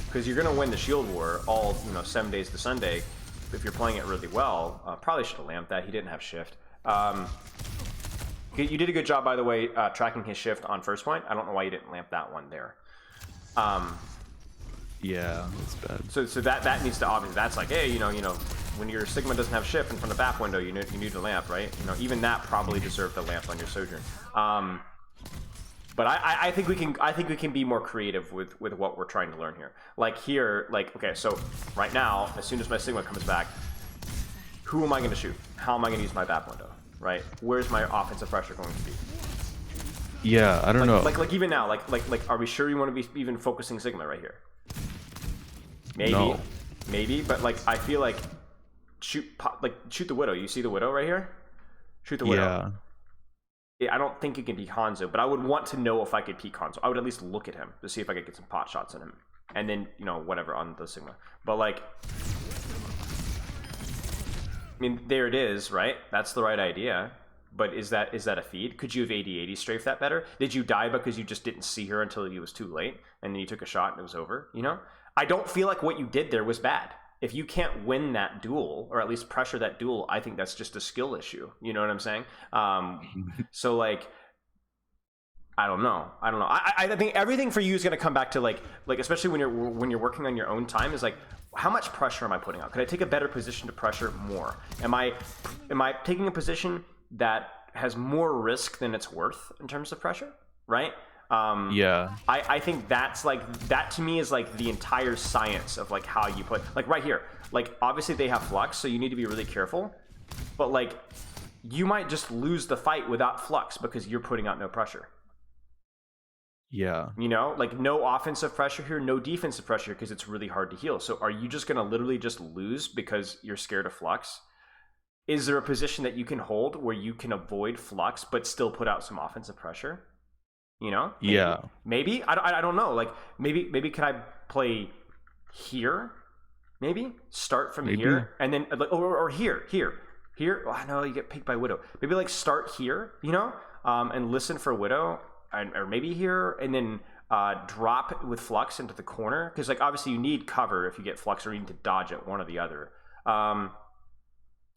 S2: Because you're gonna win the Shield War all 7 days to Sunday if you're playing it really well. Probably should have lamped that. He didn't have shift. You did a good job, by the way, tracking his shift on first point. I don't know why you didn't lamp that one there.
S1: Yeah, that's bad.
S2: So that needs to obviously, that's like, hey, when your Sigma doesn't have shift in front of BAP window, you need to lamp, right? Even that probably deserved a lamp on your Sojourn. But I think we can be more creative with what we're trying to learn here. Like here, like okay, so right now, as soon as my Sigma comes back, who am I going to shoot? How am I going to use my BAP window? Right? Where's my offensive pressure going to be?
S1: Yeah, I don't know.
S2: Like even now, like are we sure you want to be even focusing Sigma right here? Maybe, but like I feel like shoot the Widow. You see the Widow right here? Shoot the Widow. Yeah. I don't think it can be Hanzo, but I would want to know if I could peek Hanzo. I would at least look at him to see if I could get some pot shots in him, and then whatever on the Sigma. But like, I mean, there it is, right? That's the right idea. But is that a feed? Could you have 80-80 strafe that better? Did you die because you just didn't see her until it was too late, and then you took a shot and it was over? I don't feel like what you did there was bad. If you can't win that duel, or at least pressure that duel, I think that's just a skill issue. You know what I'm saying? So like, I don't know. I think everything for you is going to come back to like especially when you're working on your own time is like, how much pressure am I putting out? Could I take a better position to pressure more? Am I taking a position that has more risk than it's worth in terms of pressure? Right?
S1: Yeah.
S2: I think that's like, that to me is like the entire science of like how you put, like right here, like obviously they have flux, so you need to be really careful, but like you might just lose the fight without flux because you're putting out no pressure.
S1: Yeah.
S2: You know, like no offensive pressure here, no defensive pressure because it's really hard to heal. So are you just going to literally just lose because you're scared of flux? Is there a position that you can hold where you can avoid flux but still put out some offensive pressure? You know? Maybe.
S1: Yeah.
S2: Maybe. I don't know. Like maybe can I play here? Maybe start from here and then or here. Oh, I know you get picked by Widow. Maybe like start here, you know, and listen for Widow. Or maybe here, and then drop with flux into the corner, because like obviously you need cover if you get flux, or you need to dodge it, one or the other.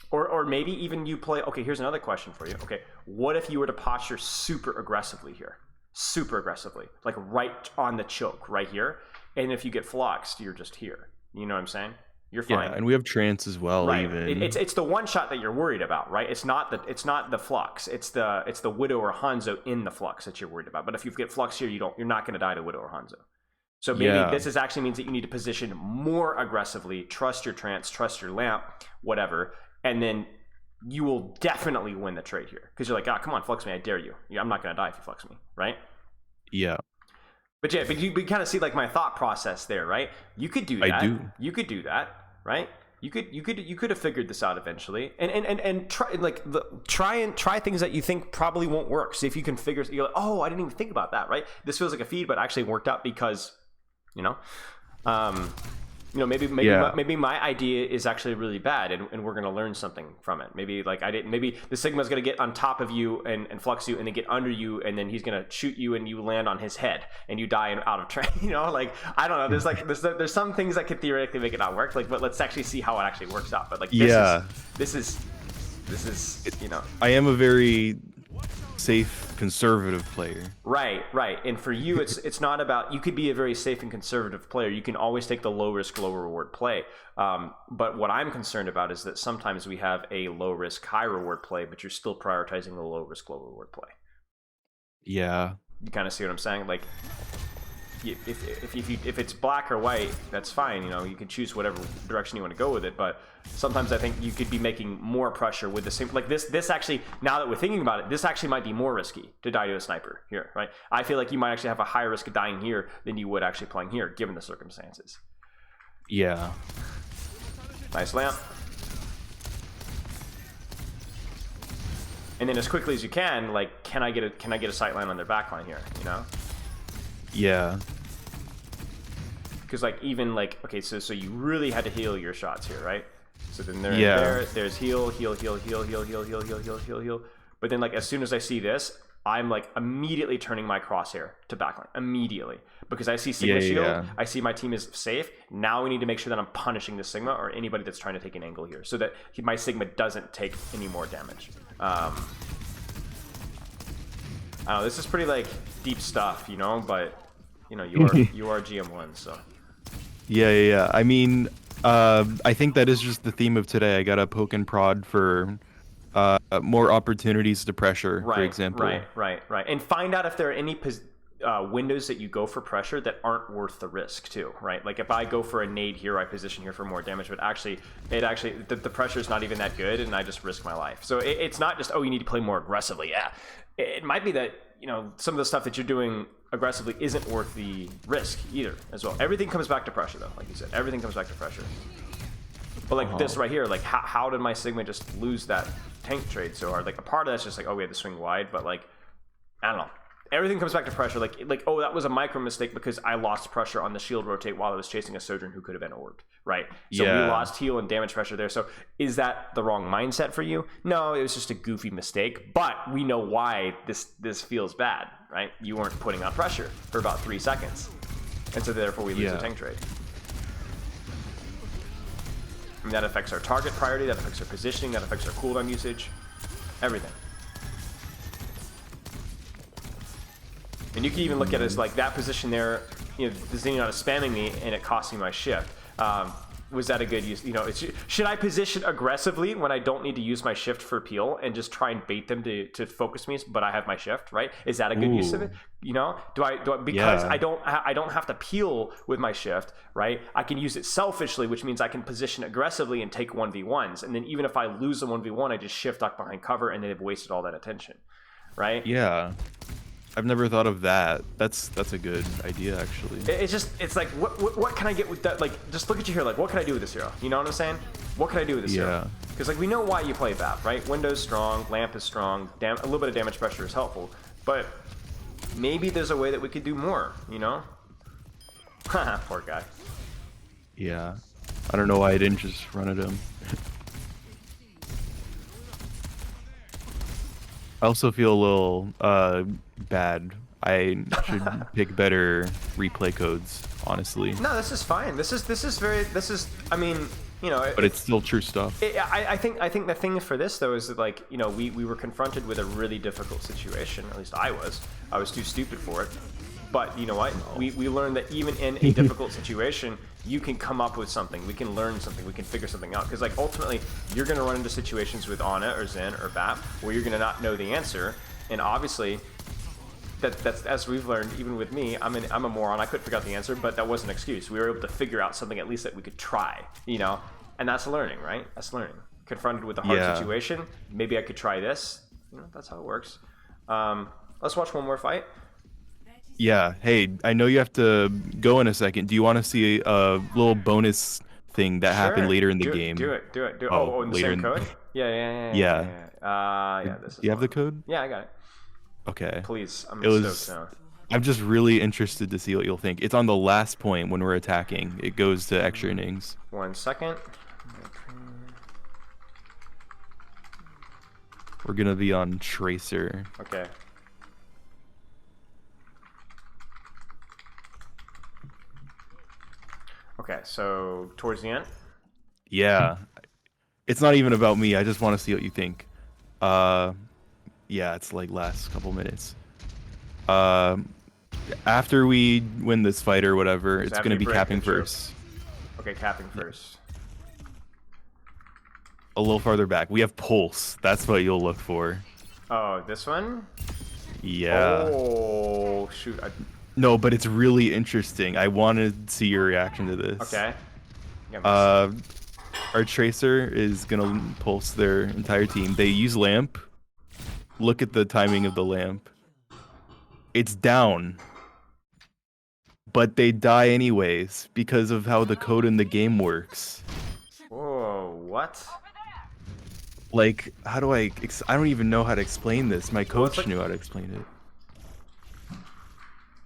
S2: Or maybe even you play. Okay, here's another question for you. Okay, what if you were to posture super aggressively here, like right on the choke, right here, and if you get fluxed, you're just here. You know what I'm saying? You're fine.
S1: Yeah, and we have trance as well.
S2: Right.
S1: Even
S2: It's the one shot that you're worried about, right? It's not the flux. It's the Widow or Hanzo in the flux that you're worried about. But if you get flux here, you're not going to die to Widow or Hanzo. So maybe this actually means that you need to position more aggressively, trust your trance, trust your lamp, whatever, and then you will definitely win the trade here, because you're like, come on, flux me, I dare you. I'm not going to die if you flux me, right?
S1: Yeah.
S2: But yeah, but you kind of see like my thought process there, right? You could do that.
S1: I do.
S2: You could do that, right? You could have figured this out eventually, and try things that you think probably won't work. See if you can figure. You're like, oh, I didn't even think about that, right? This feels like a feed, but actually worked out because, maybe my idea is actually really bad, and we're gonna learn something from it. Maybe maybe the Sigma's gonna get on top of you and flux you, and then get under you, and then he's gonna shoot you, and you land on his head, and you die out of train. I don't know. There's some things that could theoretically make it not work. But let's actually see how it actually works out. But this is
S1: I am a very safe conservative player.
S2: Right. And for you, it's not about, you could be a very safe and conservative player. You can always take the low risk, low reward play. But what I'm concerned about is that sometimes we have a low risk, high reward play, but you're still prioritizing the low risk, low reward play.
S1: Yeah.
S2: You kind of see what I'm saying? Like, if it's black or white, that's fine. You can choose whatever direction you want to go with it. But sometimes I think you could be making more pressure with the same. Like this actually, now that we're thinking about it, this actually might be more risky to die to a sniper here, right? I feel like you might actually have a higher risk of dying here than you would actually playing here, given the circumstances.
S1: Yeah.
S2: Nice lamp. And then as quickly as you can, like, can I get a sight line on their back line here?
S1: Yeah.
S2: Because like even like, okay, so you really had to heal your shots here, right? So then there's heal. But then like as soon as I see this, I'm like immediately turning my crosshair to backline immediately, because I see Sigma shield.
S1: Yeah.
S2: I see my team is safe. Now we need to make sure that I'm punishing the Sigma or anybody that's trying to take an angle here, so that my Sigma doesn't take any more damage. I don't know, this is pretty like deep stuff, but you are GM1, so.
S1: Yeah. I mean, I think that is just the theme of today. I got a poke and prod for more opportunities to pressure, for example.
S2: Right. And find out if there are any windows that you go for pressure that aren't worth the risk too, right? Like if I go for a nade here, I position here for more damage, but the pressure is not even that good, and I just risk my life. So it's not just, oh, you need to play more aggressively. Yeah, it might be that some of the stuff that you're doing aggressively isn't worth the risk either as well. Everything comes back to pressure though, like you said. Everything comes back to pressure. But like this right here, like how did my Sigma just lose that tank trade so hard? Like a part of that's just like, oh, we had to swing wide, but like, I don't know. Everything comes back to pressure. Like oh, that was a micro mistake because I lost pressure on the shield rotate while I was chasing a Sojourn who could have been orbed, right? So we lost heal and damage pressure there. So is that the wrong mindset for you? No, it was just a goofy mistake, but we know why this feels bad, right? You weren't putting on pressure for about 3 seconds, and so therefore we lose the tank trade. And that affects our target priority, that affects our positioning, that affects our cooldown usage, everything. And you can even look at it as like that position there, you know, the Xenon is spamming me and it cost me my shift. Was that a good use? You know, should I position aggressively when I don't need to use my shift for peel and just try and bait them to focus me, but I have my shift, right? Is that a good use of it? You know, do I because I don't have to peel with my shift, right? I can use it selfishly, which means I can position aggressively and take 1v1s, and then even if I lose the 1v1, I just shift duck behind cover, and then they've wasted all that attention, right?
S1: Yeah. I've never thought of that. That's a good idea, actually.
S2: It's like what can I get with that? Like, just look at you here. Like, what can I do with this hero? You know what I'm saying? What can I do with this hero? Because like we know why you play Bap, right? Window's strong, lamp is strong, a little bit of damage pressure is helpful, but maybe there's a way that we could do more. You know? Poor guy.
S1: Yeah. I don't know why I didn't just run at him. I also feel a little bad. I should pick better replay codes, honestly.
S2: No, this is fine. This is. I mean, you know.
S1: But it's still true stuff.
S2: I think the thing for this though is that, like, you know, we were confronted with a really difficult situation. At least I was. I was too stupid for it. But you know what? We learned that even in a difficult situation, you can come up with something. We can learn something. We can figure something out. Because like ultimately, you're going to run into situations with Ana or Zen or Bap where you're going to not know the answer. And obviously, that's as we've learned. Even with me, I'm a moron. I couldn't figure out the answer, but that wasn't an excuse. We were able to figure out something at least that we could try. You know, and that's learning, right? That's learning. Confronted with a hard situation, maybe I could try this. You know, that's how it works. Let's watch one more fight.
S1: Yeah, hey, I know you have to go in a second. Do you want to see a little bonus thing that happened later in the game?
S2: Do it. Oh, in the same code? Yeah. Yeah, this is
S1: You have the code?
S2: Yeah, I got it.
S1: Okay.
S2: Please, I'm stoked now.
S1: I'm just really interested to see what you'll think. It's on the last point when we're attacking. It goes to extra innings.
S2: 1 second.
S1: We're gonna be on Tracer.
S2: Okay. Okay, so towards the end?
S1: Yeah. It's not even about me. I just want to see what you think. Yeah, it's like last couple minutes. After we win this fight or whatever, it's going to be capping first.
S2: Okay, capping first.
S1: A little farther back. We have Pulse. That's what you'll look for.
S2: Oh, this one?
S1: Yeah.
S2: Oh, shoot.
S1: No, but it's really interesting. I wanted to see your reaction to this.
S2: Okay.
S1: Our Tracer is going to pulse their entire team. They use Lamp. Look at the timing of the Lamp. It's down. But they die anyways because of how the code in the game works.
S2: Whoa, what?
S1: Like, how do I don't even know how to explain this. My coach knew how to explain it.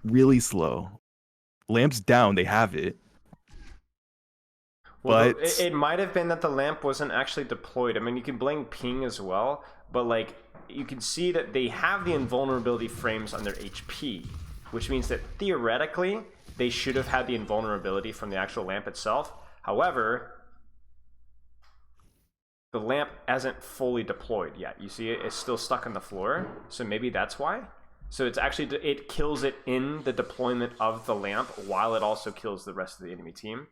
S1: Really slow. Lamp's down, they have it.
S2: Well,
S1: but
S2: it might have been that the lamp wasn't actually deployed. I mean, you can blame ping as well, but like you can see that they have the invulnerability frames on their HP, which means that theoretically they should have had the invulnerability from the actual lamp itself. However, the lamp hasn't fully deployed yet. You see it's still stuck on the floor, so maybe that's why. So it's actually, it kills it in the deployment of the lamp while it also kills the rest of the enemy team,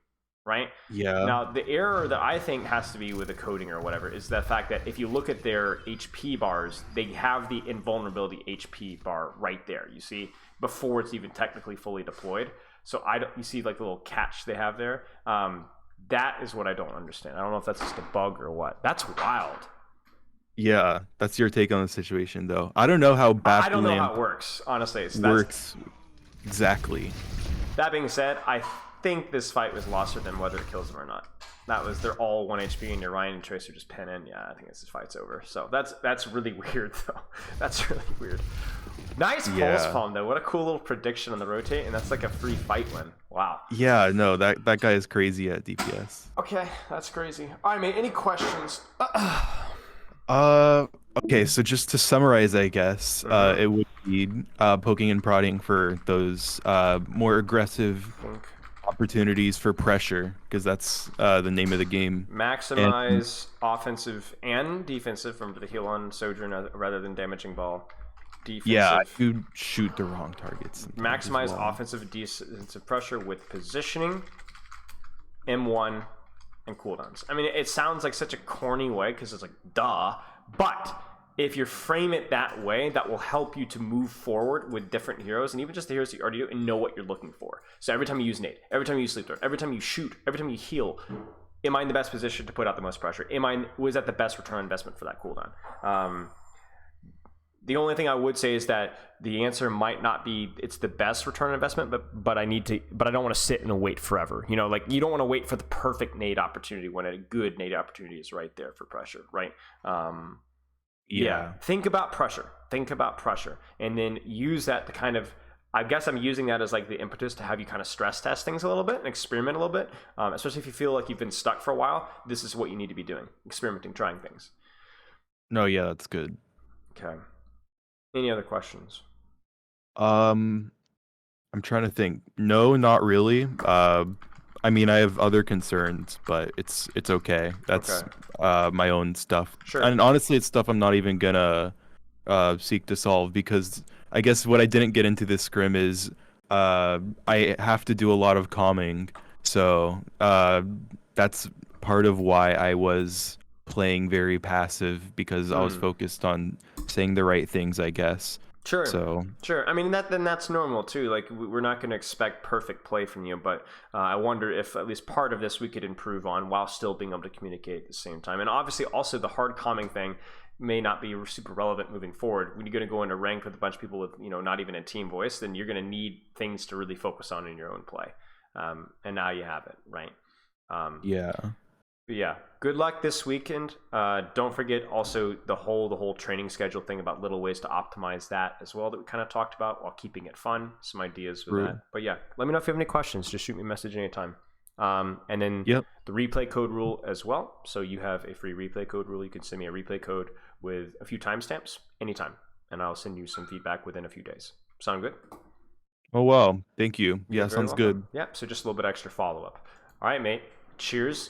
S2: right?
S1: Yeah.
S2: Now, the error that I think has to be with the coding or whatever is the fact that if you look at their HP bars, they have the invulnerability HP bar right there, you see, before it's even technically fully deployed. So you see like the little catch they have there? That is what I don't understand. I don't know if that's just a bug or what. That's wild.
S1: Yeah, that's your take on the situation, though. I don't know how Bap
S2: I don't know how it works, honestly.
S1: Works exactly.
S2: That being said, I think this fight was lost for them, whether it kills them or not. They're all 1 HP, and your Ryan and Tracer just pen in. Yeah, I think this fight's over. So that's really weird, though. That's really weird. Nice pulse palm, though. What a cool little prediction on the rotate, and that's like a free fight win. Wow.
S1: Yeah, no, that guy is crazy at DPS.
S2: Okay, that's crazy. All right, mate. Any questions?
S1: Okay, so just to summarize, I guess, it would be poking and prodding for those more aggressive opportunities for pressure, because that's the name of the game.
S2: Maximize offensive and defensive from the heal on Sojourn rather than damaging ball.
S1: Yeah,
S2: defensive.
S1: you shoot the wrong targets sometimes as
S2: Maximize
S1: well.
S2: offensive defensive pressure with positioning, M1, and cooldowns. I mean, it sounds like such a corny way because it's like, duh. But if you frame it that way, that will help you to move forward with different heroes, and even just the heroes that you already do, and know what you're looking for. So every time you use nade, every time you use sleep throw, every time you shoot, every time you heal, am I in the best position to put out the most pressure? Was that the best return on investment for that cooldown? The only thing I would say is that the answer might not be it's the best return on investment, but I don't want to sit and wait forever. You know, like you don't want to wait for the perfect nade opportunity when a good nade opportunity is right there for pressure, right? Yeah. Think about pressure. And then use that to kind of, I guess I'm using that as like the impetus to have you kind of stress test things a little bit and experiment a little bit. Especially if you feel like you've been stuck for a while, this is what you need to be doing. Experimenting, trying things.
S1: No, yeah, that's good.
S2: Okay. Any other questions?
S1: I'm trying to think. No, not really. I mean, I have other concerns, but it's okay. That's my own stuff.
S2: Sure.
S1: And honestly, it's stuff I'm not even gonna seek to solve because I guess what I didn't get into this scrim is I have to do a lot of calming. So that's part of why I was playing very passive because I was focused on saying the right things, I guess.
S2: Sure.
S1: So
S2: sure. I mean, that's normal too. Like we're not going to expect perfect play from you, but I wonder if at least part of this we could improve on while still being able to communicate at the same time. And obviously, also the hard calming thing may not be super relevant moving forward. When you're going to go into rank with a bunch of people with not even a team voice, then you're going to need things to really focus on in your own play. And now you have it, right?
S1: yeah.
S2: But yeah, good luck this weekend. Don't forget also the whole training schedule thing about little ways to optimize that as well that we kind of talked about while keeping it fun. Some ideas with that. But yeah, let me know if you have any questions. Just shoot me a message anytime. And then the replay code rule as well. So you have a free replay code rule. You can send me a replay code with a few timestamps anytime, and I'll send you some feedback within a few days. Sound good?
S1: Oh wow, thank you. Yeah,
S2: You're very
S1: sounds
S2: welcome.
S1: good.
S2: Yeah, so just a little bit extra follow up. All right, mate. Cheers.